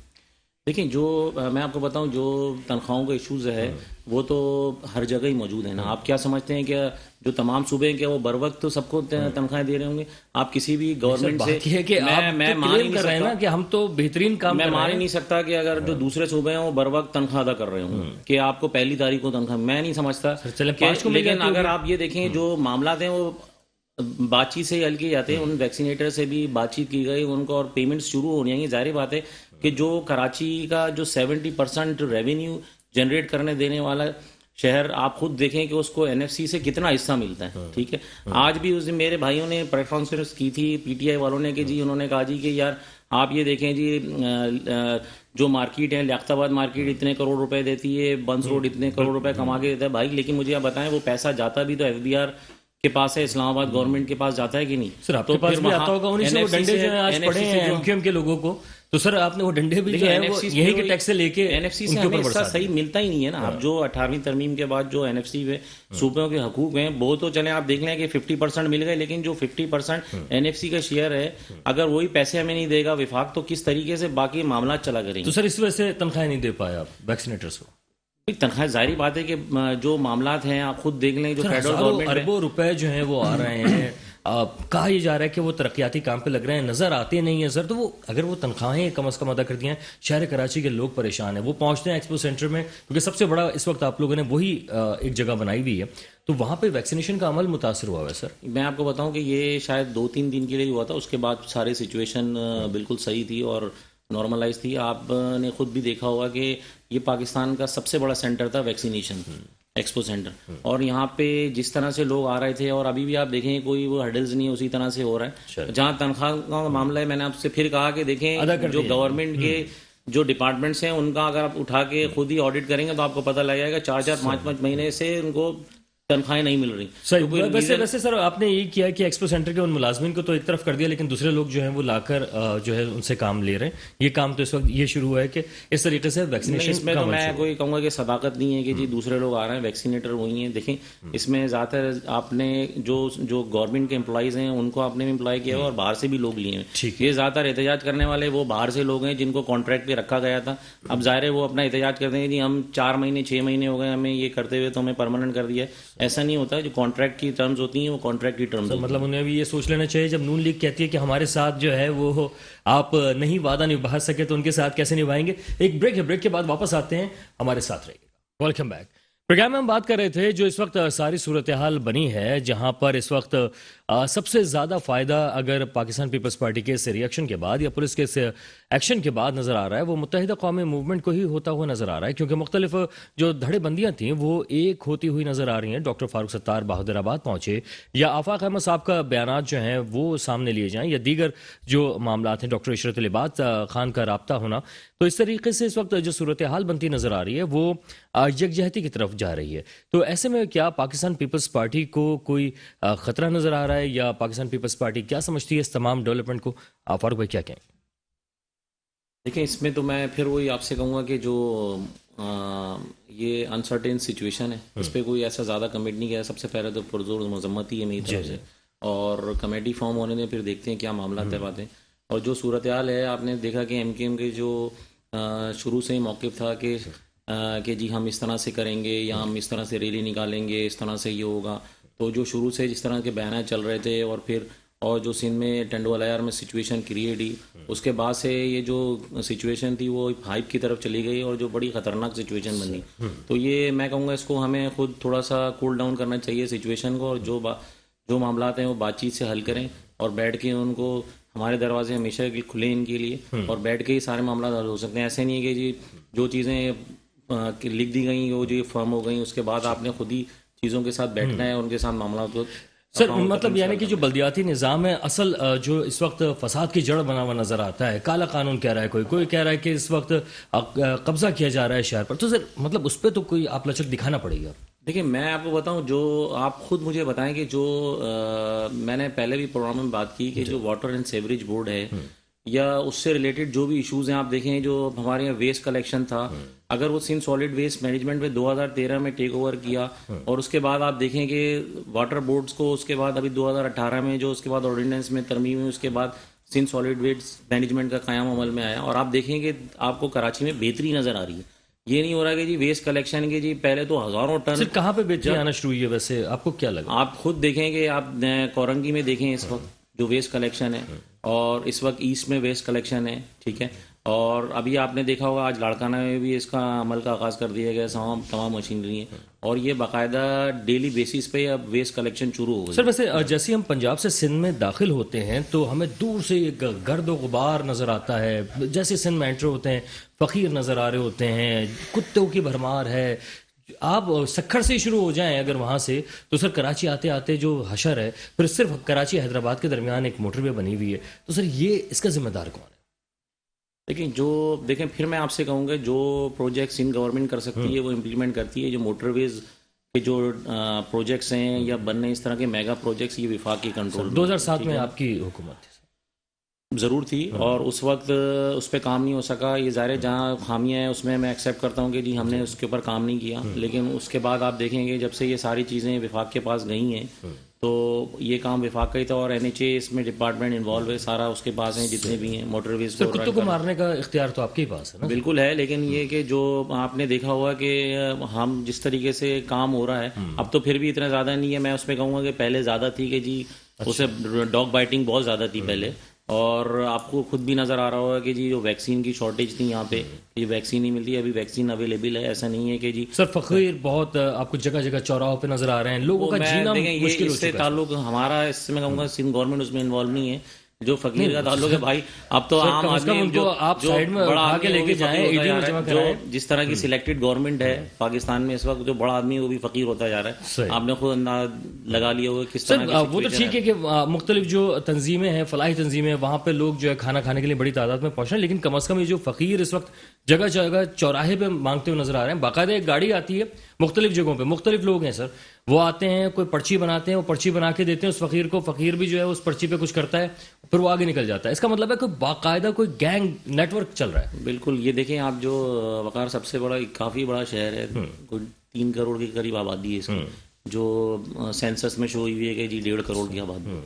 B: دیکھیں جو میں آپ کو بتاؤں جو تنخواہوں کا ایشوز ہے وہ تو ہر جگہ ہی موجود ہے نا. آپ کیا سمجھتے ہیں کہ جو تمام صوبے ہیں کیا وہ بر وقت تو سب کو تنخواہیں دے رہے ہوں گے؟ آپ کسی بھی گورنمنٹ سے
A: کہ میں مان کر رہے ہیں نا کہ ہم تو بہترین کام
B: میں مان ہی نہیں سکتا کہ اگر جو دوسرے صوبے ہیں وہ بر وقت تنخواہ ادا کر رہے ہوں کہ آپ کو پہلی تاریخ کو تنخواہ, میں نہیں سمجھتا. لیکن اگر آپ یہ دیکھیں جو معاملات ہیں وہ بات چیت سے ہی حل کیے جاتے ہیں. ان ویکسینیٹر سے بھی بات چیت کی گئی, ان کو اور پیمنٹس شروع ہونی ہیں. ظاہر بات ہے کہ جو کراچی کا جو 70% ریونیو جنریٹ کرنے دینے والا شہر, آپ خود دیکھیں کہ اس کو NFC سے کتنا حصہ ملتا ہے. ٹھیک ہے, آج بھی اس دن میرے بھائیوں نے پریس کانفرنس کی تھی PTI والوں نے کہ جی انہوں نے کہا جی کہ یار آپ یہ دیکھیں جی جو مارکیٹ ہے لیاقت آباد مارکیٹ اتنے کروڑ روپے دیتی ہے, بنس روڈ اتنے کروڑ روپے کما کے دیتا ہے. بھائی لیکن مجھے آپ بتائیں وہ پیسہ جاتا بھی تو FBR کے پاس ہے, اسلام آباد گورنمنٹ کے پاس جاتا ہے کہ نہیں؟
A: سر آپ کے پاس بھی آتا ہوگا, انہیں سے وہ ڈنڈے جو ہیں آج پڑے ہیں MKM کے لوگوں کو, تو سر آپ نے وہ ڈنڈے بھی جو ہے وہ یہی کے ٹیکس سے لے کے
B: NFC سے ہمیں حصہ صحیح ملتا ہی نہیں ہے نا. اب جو 18ویں ترمیم کے بعد جو NFC میں صوبوں کے حقوق ہیں وہ تو چلیں آپ دیکھ لیں کہ 50% مل گئے, لیکن جو 50% NFC کا شیئر ہے اگر وہی پیسے ہمیں نہیں دے گا وفاق, تو کس طریقے سے باقی معاملات چلا کریں گے؟
A: تو سر اس وجہ سے تنخواہیں نہیں دے پائے آپ ویکسینیٹرز کو؟
B: تنخواہ ظاہری بات ہے کہ جو معاملات ہیں آپ خود دیکھ لیں, جو فیڈرل گورنمنٹ
A: اربوں روپے جو ہیں وہ آ رہے ہیں, کہا یہ جا رہا ہے کہ وہ ترقیاتی کام پہ لگ رہے ہیں, نظر آتے نہیں ہیں سر. تو وہ اگر وہ تنخواہیں کم از کم ادا کرتی ہیں, شہر کراچی کے لوگ پریشان ہیں, وہ پہنچتے ہیں ایکسپو سینٹر میں کیونکہ سب سے بڑا اس وقت آپ لوگوں نے وہی ایک جگہ بنائی ہوئی ہے, تو وہاں پہ ویکسینیشن کا عمل متاثر ہوا ہے سر.
B: میں آپ کو بتاؤں کہ یہ شاید 2-3 دن کے لیے ہوا تھا, اس کے بعد سارے سچویشن بالکل صحیح تھی اور نارملائز تھی. آپ نے خود بھی دیکھا ہوگا کہ یہ پاکستان کا سب سے بڑا سینٹر تھا ویکسینیشن, ایکسپو سینٹر, اور یہاں پہ جس طرح سے لوگ آ رہے تھے, اور ابھی بھی آپ دیکھیں کوئی وہ ہرڈلز نہیں اسی طرح سے ہو رہا ہے. جہاں تنخواہ کا معاملہ ہے, میں نے آپ سے پھر کہا کہ دیکھیں جو گورنمنٹ کے جو ڈپارٹمنٹس ہیں ان کا اگر آپ اٹھا کے خود ہی آڈٹ کریں گے تو آپ کو پتہ لگ جائے گا 4-5 مہینے سے ان کو تنخواہیں نہیں مل رہی.
A: ویسے سر آپ نے یہ کیا کہ ایکسپو سینٹر کے ان ملازمین کو تو ایک طرف کر دیا, لیکن دوسرے لوگ جو ہیں وہ لا کر جو ہے ان سے کام لے رہے ہیں. یہ کام تو اس وقت یہ شروع ہوا ہے کہ اس طریقے سے ویکسینیشن.
B: اس میں تو میں کوئی کہوں گا کہ صداقت نہیں ہے کہ جی دوسرے لوگ آ رہے ہیں, ویکسینیٹر وہی ہیں. دیکھیں اس میں زیادہ تر آپ نے جو گورنمنٹ کے امپلائیز ہیں ان کو آپ نے بھی امپلائی کیا اور باہر سے بھی لوگ لیے ہیں. یہ زیادہ تر احتجاج کرنے والے وہ باہر سے لوگ ہیں جن کو کانٹریکٹ پہ رکھا گیا تھا. اب ظاہر ہے وہ اپنا احتجاج کرتے ہیں جی ہم 4 مہینے 6 مہینے ہو گئے ہمیں یہ کرتے ہوئے تو ہمیں پرماننٹ کر دیا. ایسا نہیں ہوتا, جو کانٹریکٹ کی ٹرمز ہوتی ہیں وہ کانٹریکٹ کی ٹرمز.
A: مطلب انہیں بھی یہ سوچ لینا چاہیے جب نون لیگ کہتی ہے کہ ہمارے ساتھ جو ہے وہ آپ نہیں وعدہ نبھا سکے تو ان کے ساتھ کیسے نبھائیں گے. ایک بریک ہے, بریک کے بعد واپس آتے ہیں, ہمارے ساتھ رہیے گا. Welcome back. پروگرام میں ہم بات کر رہے تھے جو اس وقت ساری صورتحال بنی ہے, جہاں پر اس وقت سب سے زیادہ فائدہ اگر پاکستان پیپلز پارٹی کے اس ریئیکشن کے بعد یا پولیس کے اس ایکشن کے بعد نظر آ رہا ہے وہ متحدہ قومی موومنٹ کو ہی ہوتا ہوا نظر آ رہا ہے, کیونکہ مختلف جو دھڑے بندیاں تھیں وہ ایک ہوتی ہوئی نظر آ رہی ہیں. ڈاکٹر فاروق ستار بہادر آباد پہنچے, یا آفاق احمد صاحب کا بیانات جو ہیں وہ سامنے لیے جائیں, یا دیگر جو معاملات ہیں, ڈاکٹر عشرت العباد خان کا رابطہ ہونا, تو اس طریقے سے اس وقت جو صورتحال بنتی نظر آ رہی ہے وہ یکجہتی کی طرف جا رہی ہے. تو ایسے میں کیا پاکستان پیپلز پارٹی کو کوئی خطرہ نظر آ رہا ہے, یا پاکستان پیپلز پارٹی کیا سمجھتی ہے اس تمام ڈیولپمنٹ کو؟ فاروق بھائی کیا کہیں؟
B: دیکھیں اس میں تو میں پھر وہی آپ سے کہوں گا کہ جو یہ انسرٹین سچویشن ہے اس پہ کوئی ایسا زیادہ کمنٹ نہیں کیا. سب سے پہلے تو پرزور مذمت ہی ہے میری طرف سے, اور کمیٹی فارم ہونے دیں, پھر دیکھتے ہیں کیا معاملات ہے باتیں. اور جو صورتحال ہے آپ نے دیکھا کہ MKM کے جو شروع سے ہی موقف تھا کہ جی ہم اس طرح سے کریں گے یا ہم اس طرح سے ریلی نکالیں گے, اس طرح سے یہ ہوگا. تو جو شروع سے جس طرح کے بیانات چل رہے تھے اور جو سندھ میں ٹنڈوالایار میں سچویشن کریٹ ہوئی, اس کے بعد سے یہ جو سچویشن تھی وہ ہائپ کی طرف چلی گئی اور جو بڑی خطرناک سچویشن بنی. تو یہ میں کہوں گا اس کو ہمیں خود تھوڑا سا کول ڈاؤن کرنا چاہیے سچویشن کو, اور جو معاملات ہیں وہ بات چیت سے حل کریں اور بیٹھ کے ان کو, ہمارے دروازے ہمیشہ کھلے ان کے لیے, اور بیٹھ کے ہی سارے معاملات حل ہو سکتے ہیں. ایسے نہیں ہے کہ جی جو چیزیں لکھ دی گئیں وہ جو فرم ہو گئیں اس کے بعد آپ نے خود ہی چیزوں کے ساتھ بیٹھنا ہے, ان کے ساتھ معاملات کو.
A: سر مطلب یعنی کہ جو بلدیاتی نظام ہے اصل جو اس وقت فساد کی جڑ بنا ہوا نظر آتا ہے, کالا قانون کہہ رہا ہے کوئی کہہ رہا ہے کہ اس وقت قبضہ کیا جا رہا ہے شہر پر, تو سر مطلب اس پہ تو کوئی آپ لچک دکھانا پڑے گا.
B: دیکھیں میں آپ کو بتاؤں, جو آپ خود مجھے بتائیں کہ جو میں نے پہلے بھی پروگرام میں بات کی کہ جو واٹر اینڈ سیوریج بورڈ ہے یا اس سے ریلیٹڈ جو بھی ایشوز ہیں, آپ دیکھیں جو ہمارے یہاں ویسٹ کلیکشن تھا, اگر وہ سندھ سالڈ ویسٹ مینجمنٹ میں 2013 میں ٹیک اوور کیا, اور اس کے بعد آپ دیکھیں کہ واٹر بورڈز کو اس کے بعد ابھی 2018 میں جو اس کے بعد آرڈیننس میں ترمیم ہوئی, اس کے بعد سندھ سالڈ ویسٹ مینجمنٹ کا قیام عمل میں آیا, اور آپ دیکھیں کہ آپ کو کراچی میں بہتری نظر آ رہی ہے. یہ نہیں ہو رہا کہ جی ویسٹ کلیکشن کے جی پہلے تو ہزاروں ٹن.
A: سر کہاں پہ بہتری آنا شروع ہوئی ہے ویسے, آپ کو کیا لگا؟
B: آپ خود دیکھیں کہ آپ کورنگی میں دیکھیں اس وقت جو ویسٹ کلیکشن ہے, اور اس وقت ایسٹ میں ویسٹ کلیکشن ہے, ٹھیک ہے. اور ابھی آپ نے دیکھا ہوگا آج لاڑکانہ میں بھی اس کا عمل کا آغاز کر دیا گیا, تمام مشینری ہیں, اور یہ باقاعدہ ڈیلی بیسس پہ اب ویسٹ کلیکشن شروع ہو گئی.
A: سر ویسے جیسے ہم پنجاب سے سندھ میں داخل ہوتے ہیں تو ہمیں دور سے ایک گرد و غبار نظر آتا ہے, جیسے سندھ میں انٹر ہوتے ہیں فقیر نظر آ رہے ہوتے ہیں, کتوں کی بھرمار ہے. آپ سکھڑ سے شروع ہو جائیں اگر وہاں سے, تو سر کراچی آتے آتے جو حشر ہے, پھر صرف کراچی حیدرآباد کے درمیان ایک موٹر وے بنی ہوئی ہے, تو سر یہ اس کا ذمہ دار کون ہے؟
B: دیکھیں پھر میں آپ سے کہوں گا جو پروجیکٹس ان گورنمنٹ کر سکتی ہے وہ امپلیمنٹ کرتی ہے. جو موٹر ویز کے جو پروجیکٹس ہیں یا بننے اس طرح کے میگا پروجیکٹس, یہ وفاق کی کنٹرول
A: 2007 میں آپ کی حکومت تھی
B: ضرور تھی, اور اس وقت اس پہ کام نہیں ہو سکا. یہ ظاہر ہے جہاں خامیاں ہیں اس میں ایکسیپٹ کرتا ہوں کہ جی ہم نے اس کے اوپر کام نہیں کیا, لیکن اس کے بعد آپ دیکھیں گے جب سے یہ ساری چیزیں وفاق کے پاس گئی ہیں تو یہ کام وفاق کا ہی تھا, اور NHA اس میں ڈپارٹمنٹ انوالو ہے سارا, اس کے پاس ہیں جتنے بھی ہیں موٹر ویز.
A: سر کتوں کو مارنے کا اختیار تو آپ کے ہی پاس ہے نا؟
B: بالکل ہے, لیکن یہ کہ جو آپ نے دیکھا ہوا کہ ہم جس طریقے سے کام ہو رہا ہے اب تو پھر بھی اتنا زیادہ نہیں ہے. میں اس پہ کہوں گا کہ پہلے زیادہ تھی کہ جی اسے ڈاگ بائٹنگ بہت زیادہ تھی پہلے, اور آپ کو خود بھی نظر آ رہا ہوگا کہ جی جو ویکسین کی شارٹیج تھی یہاں پہ, یہ ویکسین نہیں ملتی. ابھی ویکسین اویلیبل ہے, ایسا نہیں ہے کہ جی
A: سر فقیر بہت آپ کو جگہ جگہ چوراہوں پہ نظر آ رہے ہیں, لوگوں کا جینا مشکل ہو
B: چکا ہے. تعلق ہمارا اس سے میں کہوں گا سندھ گورنمنٹ اس میں انوالو نہیں ہے. جو فقیر کا تعلق ہے بھائی, اب تو عام آدمی جو بڑا آدمی لے کے جائیں, جس طرح کی سلیکٹڈ گورنمنٹ ہے پاکستان میں اس وقت, جو بڑا آدمی وہ بھی فقیر ہوتا جا رہا ہے. آپ نے خود انداز لگا لیا ہوگا کس طرح.
A: وہ تو ٹھیک ہے کہ مختلف جو تنظیمیں ہیں, فلاحی تنظیمیں, وہاں پہ لوگ جو ہے کھانا کھانے کے لیے بڑی تعداد میں پہنچ رہے ہیں, لیکن کم از کم یہ جو فقیر اس وقت جگہ جگہ چوراہے پہ مانگتے ہوئے نظر آ رہے ہیں. باقاعدہ ایک گاڑی آتی ہے مختلف جگہوں پہ, مختلف لوگ ہیں سر, وہ آتے ہیں, کوئی پرچی بناتے ہیں, وہ پرچی بنا کے دیتے ہیں اس فقیر کو, فقیر بھی جو ہے اس پرچی پہ کچھ کرتا ہے, پھر وہ آگے نکل جاتا ہے. اس کا مطلب ہے کوئی باقاعدہ کوئی گینگ نیٹ ورک چل رہا ہے.
B: بالکل. یہ دیکھیں آپ جو وقار سب سے بڑا کافی بڑا شہر ہے, کوئی 3 کروڑ کے قریب آبادی ہے اس کی, جو سینسس میں شو ہوئی ہے کہ جی 1.5 کروڑ کی آبادی.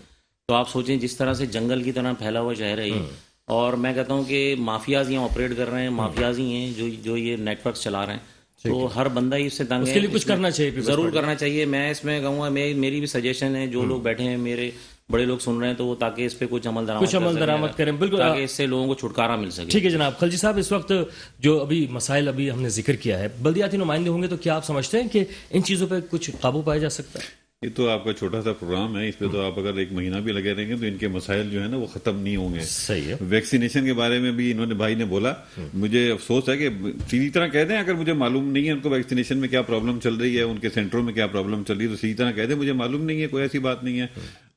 B: تو آپ سوچیں جس طرح سے جنگل کی طرح پھیلا ہوا شہر ہے یہ, اور میں کہتا ہوں کہ مافیاز یہاں آپریٹ کر رہے ہیں, مافیاز ہی ہیں جو یہ نیٹ ورک چلا رہے ہیں. تو ہر بندہ ہی اس سے تنگ ہے,
A: اس کے لیے کچھ کرنا چاہیے,
B: ضرور کرنا چاہیے. میں اس میں کہوں گا, میری بھی سجیشن ہے, جو لوگ بیٹھے ہیں میرے بڑے لوگ سن رہے ہیں, تو وہ تاکہ اس پہ کچھ عمل درآمد
A: کریں, بالکل,
B: تاکہ اس سے لوگوں کو چھٹکارا مل سکے.
A: ٹھیک ہے جناب. خلجی صاحب, اس وقت جو ابھی مسائل ابھی ہم نے ذکر کیا ہے, بلدیاتی نمائندے ہوں گے, تو کیا آپ سمجھتے ہیں کہ ان چیزوں پہ کچھ قابو پایا جا سکتا ہے؟
C: یہ تو آپ کا چھوٹا سا پروگرام ہے, اس پہ تو آپ اگر 1 مہینہ بھی لگے رہیں گے تو ان کے مسائل جو ہے نا وہ ختم نہیں ہوں گے.
A: صحیح ہے.
C: ویکسینیشن کے بارے میں بھی انہوں نے بھائی نے بولا, مجھے افسوس ہے کہ سیدھی طرح کہہ دیں, اگر مجھے معلوم نہیں ہے ان کو ویکسینیشن میں کیا پرابلم چل رہی ہے, ان کے سینٹروں میں کیا پرابلم چل رہی ہے, تو سیدھی طرح کہہ دیں مجھے معلوم نہیں ہے, کوئی ایسی بات نہیں ہے.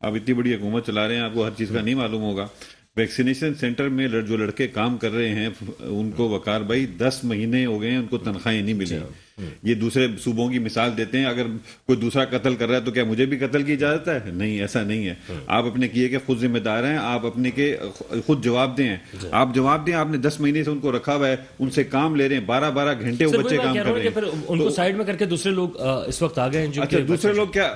C: آپ اتنی بڑی حکومت چلا رہے ہیں, آپ کو ہر چیز کا نہیں معلوم ہوگا. ویکسینیشن سینٹر میں جو لڑکے کام کر رہے ہیں ان کو وقار بھائی 10 مہینے ہو گئے ہیں ان کو تنخواہیں نہیں ملی. ये दूसरे सूबों की मिसाल देते हैं, अगर कोई दूसरा कत्ल कर रहा है तो क्या मुझे भी कत्ल की इजाजत है? नहीं, ऐसा नहीं है। आप अपने किए के खुद जिम्मेदार हैं, आप अपने के खुद जवाब दें। आप जवाब दें, आपने 10 महीने से उनको रखा हुआ है, उनसे काम ले रहे हैं, 12-12 घंटे वो बच्चे काम कर रहे हैं।
A: फिर उनको साइड में करके दूसरे लोग इस वक्त आ गए हैं जो
C: अच्छा, दूसरे लोग क्या,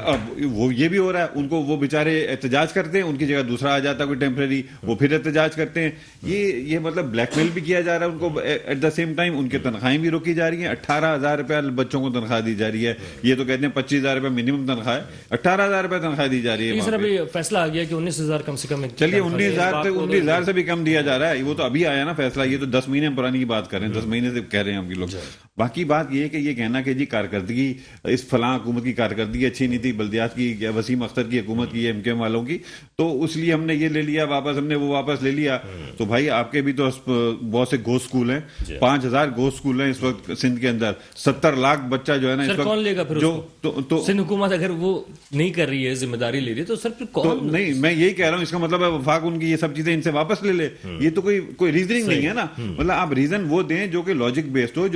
C: वो ये भी हो रहा है, उनको वो बेचारे एहतजाज करते हैं, उनकी जगह दूसरा आ जाता है कोई टेम्परेरी, वो फिर एहतजाज करते हैं। ये मतलब ब्लैकमेल भी किया जा रहा है उनको, एट द सेम टाइम उनके तनख्वाहें भी रोकी जा रही हैं। 18,000 रुपया बच्चों को तनख्वाह दी जा रही है, ये तो कहते हैं 25,000 रुपया मिनिमम तनख्वाह है, 18,000 रुपया तनख्वाह दी जा रही है।
A: सर अभी फैसला आ गया कि 19,000 कम से कम।
C: चलिए 19,000 से भी कम दिया जा रहा है, वो तो अभी आया ना फैसला, ये तो 10 महीने पुरानी की बात कर रहे हैं, 10 महीने से कह रहे हैं हम लोग। बाकी बात ये है कि ये कहना कि जी कारकर्दगी, इस फलां हुकूमत की कारकर्दगी अच्छी नहीं थी, बल्दियात की या वसीम अख्तर की हुकूमत की, एमकेएम वालों की, तो इसलिए हमने ये ले लिया वापस, हमने वो वापस ले लिया। तो भाई आपके भी तो बहुत से गो स्कूल हैं, 5,000 गो स्कूल हैं इस वक्त सिंध के अंदर, 70 लाख बच्चा जो है ना इस वक्त,
A: कौन लेगा फिर
C: जो
A: तो सिंध हुकूमत अगर वो नहीं कर रही है, जिम्मेदारी ले रही है, तो सर फिर कौन?
C: तो नहीं, मैं यही कह रहा हूं, इसका मतलब है वफाक उनकी ये सब चीजें इनसे वापस ले ले, ये तो कोई रीजनिंग नहीं है ना। मतलब आप रीजन वो दें जो कि लॉजिक बेस्ड हो,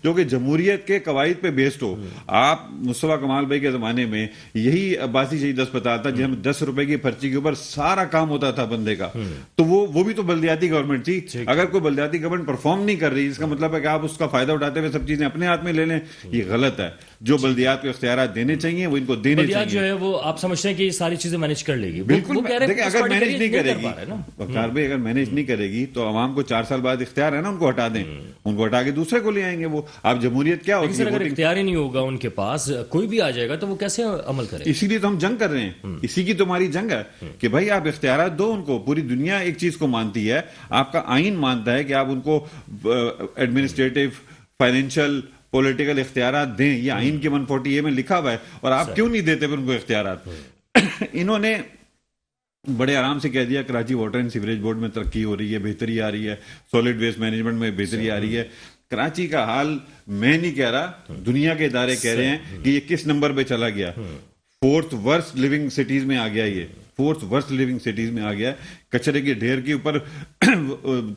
C: जो कि जमहूरियत के कवायद पे बेस्ड हो। आप मुस्तफा कमाल भाई के जमाने में यही अब्बासी शहीद अस्पताल था, जिसमें 10 रुपए की पर्ची के ऊपर सारा काम होता था बंदे का, तो वो भी तो बल्दियाती गवर्नमेंट थी। अगर कोई बल्दियाती गवर्नमेंट परफॉर्म नहीं कर रही, इसका मतलब है कि आप उसका फायदा उठाते हुए सब चीजें अपने हाथ में ले लें, ये गलत है। जो बल्दियात को इख्तियार देने चाहिए वो इनको देने चाहिए।
A: जो है वो आप समझते हैं कि सारी चीजें मैनेज कर लेगी?
C: बिल्कुल, देखिए अगर मैनेज नहीं करेगी,
A: वकार
C: भाई अगर मैनेज नहीं करेगी तो आवाम को 4 साल बाद इख्तियार है ना, उनको हटा दें, उनको हटा के दूसरे को ले आएंगे। वो आप जमहूरियत क्या होगी?
A: अगर इख्तियार ही नहीं होगा उनके पास, कोई भी आ जाएगा तो वो कैसे अमल करें?
C: इसीलिए तो हम जंग कर रहे हैं, इसी की तो हमारी जंग है कि भाई आप इख्तियार दो उनको। पूरी दुनिया एक चीज को मानती है, आपका आइन मानता है कि आप उनको एडमिनिस्ट्रेटिव, फाइनेंशियल, पॉलिटिकल इख्तियारात दें, ये आइन के 140A में लिखा हुआ है, और आप क्यों नहीं देते फिर उनको इख्तियारात? इन्होंने बड़े आराम से कह दिया Karachi water and sewerage board में तरक्की हो रही है, बेहतरी आ रही है, सॉलिड वेस्ट मैनेजमेंट में बेहतरी आ रही है। कराची का हाल मैं नहीं कह रहा, दुनिया के इदारे कह रहे हैं कि ये किस नंबर पे चला गया। 4th वर्स्ट लिविंग सिटीज में आ गया, ये 4th वर्स्ट लिविंग सिटीज में आ गया। कचरे के ढेर के ऊपर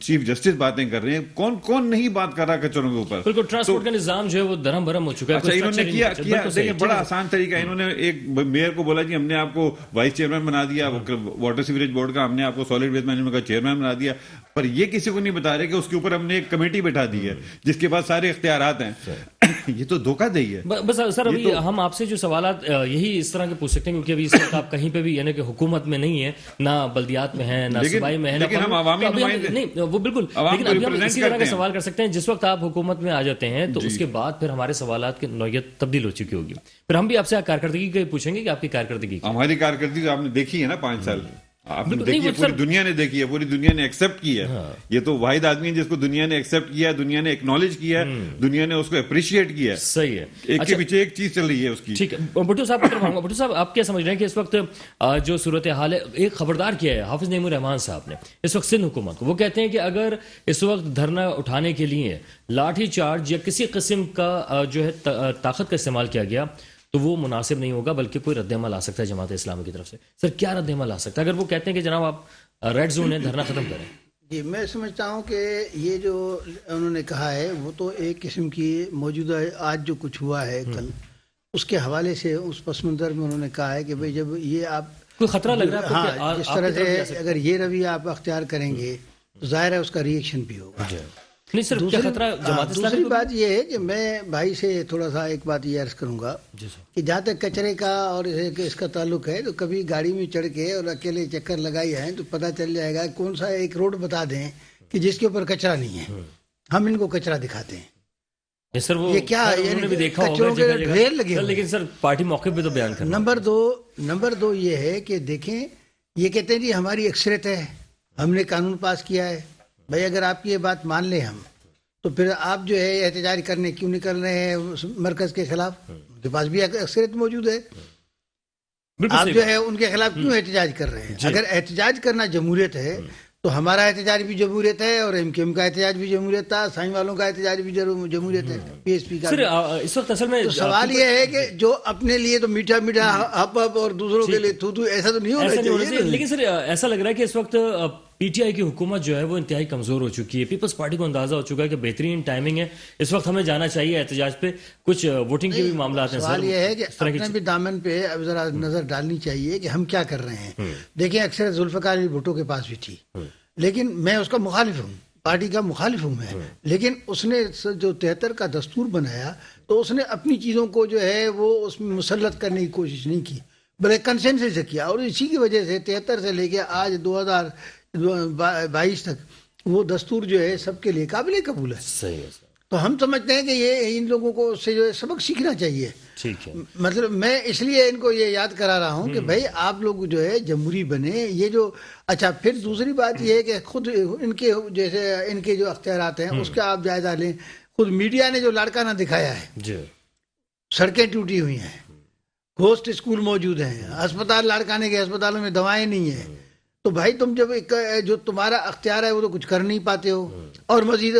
C: चीफ जस्टिस बातें कर रहे हैं, कौन नहीं बात कर रहा कचरों के ऊपर?
A: बिल्कुल, ट्रांसपोर्ट का निजाम जो है वो दरम भरम हो चुका है।
C: अच्छा, इन्होंने किया देखिए बड़ा आसान तरीका, इन्होंने एक मेयर को बोला जी हमने आपको वाइस चेयरमैन बना दिया वाटर सीवरेज बोर्ड का, हमने आपको सॉलिड वेस्ट मैनेजमेंट का चेयरमैन बना दिया, पर ये किसी को नहीं बता रहे कि उसके ऊपर हमने एक कमेटी बैठा दी है जिसके पास सारे इख्तियारात हैं। ये तो धोखाधही है।
A: बस सर अभी हम आपसे जो सवालात यही इस तरह के पूछ सकते हैं, क्योंकि अभी इस वक्त आप कहीं पे भी यानी कि हुकूमत में नहीं है, ना बल्दियात में है, ना सूबाई में है,
C: लेकिन हम अवामी नुमाइंदे
A: नहीं, वो बिल्कुल, लेकिन अभी हम इसी तरह का सवाल कर सकते हैं। जिस वक्त आप हुकूमत में आ जाते हैं तो उसके बाद फिर हमारे सवालात की नौयत तब्दील हो चुकी होगी, फिर हम भी आपसे कारकर्दगी के पूछेंगे कि आपकी कारकर्दगी।
C: हमारी कारकर्दगी आपने देखी है ना 5 साल, आपने देखी है, पूरी दुनिया ने देखी है, पूरी दुनिया ने एक्सेप्ट किया है। ये तो वाहिद आदमी है जिसको दुनिया ने एक्सेप्ट किया, दुनिया ने एक्नॉलेज किया, दुनिया ने उसको अप्रिशिएट किया।
A: सही है,
C: एक के पीछे एक चीज चल रही है उसकी।
A: ठीक है, भुट्टो साहब को करवाऊंगा। भुट्टो साहब, आप क्या समझ रहे हैं कि इस वक्त जो सूरत हाल है, एक खबरदार किया है हाफिज नईमुर रहमान साहब ने इस वक्त सिंध हुकूमत को, वो कहते हैं कि अगर इस वक्त धरना उठाने के लिए लाठी चार्ज या किसी किस्म का जो है ताकत का इस्तेमाल किया गया तो वो मुनासिब नहीं होगा, बल्कि कोई रद्द-ए-अमल आ सकता है जमात इस्लामी की तरफ से। सर क्या रद्द-ए-अमल आ सकता है अगर वो कहते हैं कि जनाब आप रेड जोन है, धरना खत्म करें?
D: जी, मैं समझता हूँ कि ये जो उन्होंने कहा है वो तो एक किस्म की मौजूदा आज जो कुछ हुआ है कल, उसके हवाले से उस पस मंज़र में उन्होंने कहा है कि भाई जब ये आप
A: कोई खतरा लग रहा है,
D: हाँ, जिस तरह से अगर ये रवैया आप अख्तियार करेंगे तो जाहिर है उसका रिएक्शन भी होगा।
A: नहीं सर, क्या खतरा जमात इस्लामी?
D: दूसरी बात ये है कि मैं भाई से थोड़ा सा एक बात ये अर्ज करूंगा कि जहाँ तक कचरे का और इसका ताल्लुक है, तो कभी गाड़ी में चढ़ के और अकेले चक्कर लगाई है तो पता चल जाएगा कौन सा एक रोड बता दें कि जिसके ऊपर कचरा नहीं है, हम इनको कचरा दिखाते हैं।
A: सर वो
D: ये क्या
A: भी देखा
D: कचरों के ढेर लगे
A: सर, लेकिन सर पार्टी मौके पे तो बयान करना।
D: नंबर दो ये है कि देखें, ये कहते हैं जी हमारी अक्सरियत है, हमने कानून पास किया है। भाई अगर आपकी ये बात मान लें हम, तो फिर आप जो है एहतजाज करने क्यों निकल रहे हैं मरकज के खिलाफ? उनके पास भी अक्सरियत मौजूद है, आप जो है उनके खिलाफ क्यों एहतजाज कर रहे हैं? अगर एहतजाज करना जमहूरियत है तो हमारा एहतजाज भी जमहूरियत है, और एमकेएम का एहतजाज भी जमहूरियत था, साईं वालों का एहतजाज भी जमहूरियत है, पीएसपी का।
A: इस वक्त असल में
D: तो सवाल ये है कि जो अपने लिए तो मीठा मीठा हप हप और दूसरों के लिए थू थू, ऐसा तो नहीं होना चाहिए।
A: लेकिन सर ऐसा लग रहा है कि इस वक्त پی ٹی آئی کی حکومت جو ہے وہ انتہائی کمزور ہو چکی ہے. پیپلز پارٹی کو اندازہ ہو چکا ہے کہ بہترین ٹائمنگ ہے, اس وقت ہمیں جانا چاہیے احتجاج پہ. کچھ ووٹنگ کے بھی معاملات ہیں.
D: سوال یہ ہے کہ اپنے بھی دامن پہ اب ذرا نظر ڈالنی چاہیے کہ ہم کیا کر رہے ہیں. دیکھیں اکثر ذوالفقار علی بھٹو کے پاس بھی تھی, لیکن میں اس کا مخالف ہوں, پارٹی کا مخالف ہوں میں, لیکن اس نے جو 73 کا دستور بنایا تو اس نے اپنی چیزوں کو جو ہے وہ اس میں مسلط کرنے کی کوشش نہیں کی, بلکہ کنسنسس سے کیا, اور اسی کی وجہ سے 73 سے لے کے آج 2022 تک وہ دستور جو ہے سب کے لیے قابل قبول ہے.
A: صحیح ہے.
D: تو ہم سمجھتے ہیں کہ یہ ان لوگوں کو اس سے جو ہے سبق سیکھنا چاہیے.
A: ٹھیک ہے.
D: مطلب میں اس لیے ان کو یہ یاد کرا رہا ہوں کہ بھائی آپ لوگ جو ہے جمہوری بنے. یہ جو اچھا پھر دوسری بات یہ ہے کہ خود ان کے جیسے ان کے جو اختیارات ہیں اس کا آپ جائزہ لیں. خود میڈیا نے جو لاڑکانہ دکھایا ہے,
A: جی
D: سڑکیں ٹوٹی ہوئی ہیں, گھوسٹ اسکول موجود ہیں, اسپتال لاڑکانے کے اسپتالوں میں دوائیں نہیں ہیں, تو بھائی تم جب جو تمہارا اختیار ہے وہ تو کچھ کر نہیں پاتے ہو, اور مزید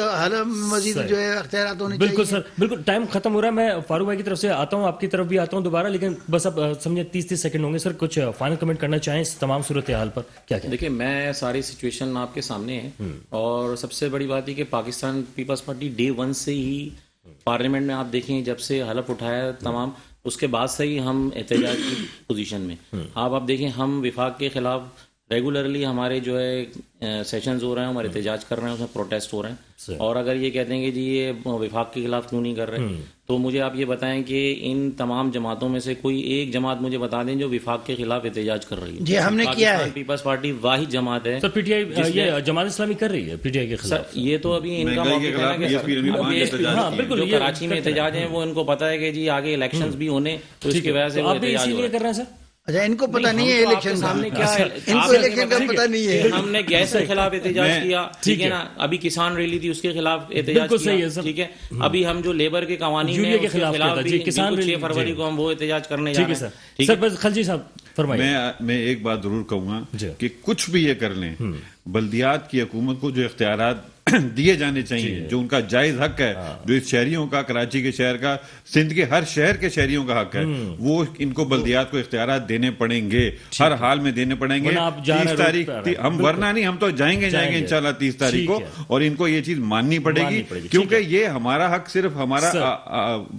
D: جو ہے اختیارات ہونے چاہیے.
A: بالکل سر, بالکل. ٹائم ختم ہو رہا ہے. میں فاروق بھائی کی طرف سے آتا ہوں, آپ کی طرف بھی آتا ہوں دوبارہ, لیکن بس اب سمجھے 30 سیکنڈ ہوں گے. سر کچھ فائنل کمنٹ کرنا چاہیں اس تمام صورتحال پر, کیا کہیں؟
B: دیکھیں میں ساری سچویشن آپ کے سامنے ہے, اور سب سے بڑی بات یہ کہ پاکستان پیپلز پارٹی ڈے 1 سے ہی پارلیمنٹ میں آپ دیکھیں جب سے حلف اٹھایا تمام, اس کے بعد سے ہی ہم احتجاج کی پوزیشن میں. آپ دیکھیں ہم وفاق کے خلاف ریگولرلی ہمارے جو ہے سیشنز ہو رہے ہیں, ہمارے احتجاج کر رہے ہیں, اس میں پروٹیسٹ ہو رہے ہیں. اور اگر یہ کہتے ہیں کہ جی یہ وفاق کے خلاف کیوں نہیں کر رہے, تو مجھے آپ یہ بتائیں کہ ان تمام جماعتوں میں سے کوئی ایک جماعت مجھے بتا دیں جو وفاق کے خلاف احتجاج کر رہی ہے.
D: جی ہم نے کیا ہے.
B: پیپلز پارٹی واحد جماعت ہے.
A: سر پی ٹی آئی یہ جماعت اسلامی کر رہی ہے پی ٹی آئی کے خلاف.
B: یہ تو ابھی ان کا بالکل جو کراچی میں احتجاج ہیں وہ ان کو پتا ہے کہ جی آگے الیکشنز بھی ہونے, تو اس کی وجہ سے وہ احتجاج ہو
A: کر رہے ہیں. سر
D: اچھا ان کو پتہ نہیں ہے الیکشن
B: سامنے کیا ہے,
D: ان کو الیکشن کا پتہ نہیں ہے.
B: ہم نے گیس کے خلاف احتجاج کیا, ٹھیک ہے نا, ابھی کسان ریلی تھی اس کے خلاف احتجاج کیا, ٹھیک ہے. ابھی ہم جو لیبر کے قوانین ہیں اس کے خلاف بھی 6 فروری کو ہم وہ احتجاج کرنے جا رہے ہیں.
A: سر بس خلجی صاحب فرمائیے.
C: میں ایک بات ضرور کہوں گا کہ کچھ بھی یہ کر لیں, بلدیات کی حکومت کو جو اختیارات دیے جانے چاہیے, جو ان کا جائز حق ہے, جو اس شہریوں کا, کراچی کے شہر کا, سندھ کے ہر شہر کے شہریوں کا حق ہے, وہ ان کو بلدیات کو اختیارات دینے پڑیں گے, ہر حال میں دینے پڑیں گے. 30 تاریخ ہم ورنہ نہیں, ہم تو جائیں گے انشاءاللہ 30 تاریخ کو, اور ان کو یہ چیز ماننی پڑے گی, کیونکہ یہ ہمارا حق صرف ہمارا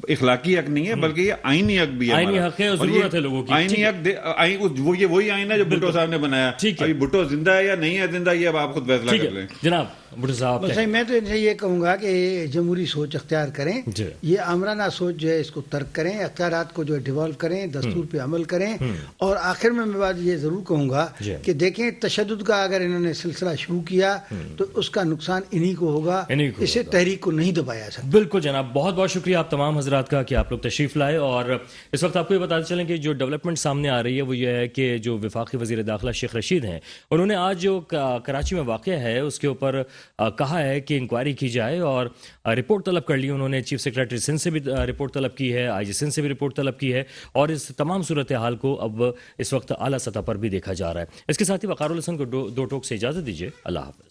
C: اخلاقی حق نہیں ہے بلکہ یہ آئینی حق بھی ہے.
A: آئینی حق ہے, ضرورت ہے لوگوں کی.
C: آئینی حق وہی آئین ہے جو بھٹو صاحب نے بنایا. ابھی بھٹو زندہ ہے یا نہیں ہے زندہ, یہ اب آپ خود فیصلہ کر لیں.
A: جناب بھٹو صاحب,
D: میں تو یہ کہوں گا کہ جمہوری سوچ اختیار کریں, یہ آمرانہ سوچ جو ہے اس کو ترک کریں, اختیارات کو جو ہے ڈیوالو کریں, دستور پہ عمل کریں. اور آخر میں بات یہ ضرور کہوں گا کہ دیکھیں تشدد کا اگر انہوں نے سلسلہ شروع کیا تو اس کا نقصان انہی کو ہوگا, اسے تحریک کو نہیں دبایا سکتا.
A: بالکل جناب, بہت بہت شکریہ آپ تمام حضرات کا کہ آپ لوگ تشریف لائے. اور اس وقت آپ کو یہ بتاتے چلیں کہ جو ڈیولپمنٹ سامنے آ رہی ہے وہ یہ ہے کہ جو وفاقی وزیر داخلہ شیخ رشید ہیں, انہوں نے آج جو کراچی میں واقع ہے اس کے اوپر کہا ہے کہ انکوائری کی جائے, اور رپورٹ طلب کر لی. انہوں نے چیف سیکریٹری سندھ سے بھی رپورٹ طلب کی ہے, آئی جی سندھ سے بھی رپورٹ طلب کی ہے, اور اس تمام صورتحال کو اب اس وقت اعلیٰ سطح پر بھی دیکھا جا رہا ہے. اس کے ساتھ ہی وقار الحسن کو دو ٹوک سے اجازت دیجیے. اللہ حافظ.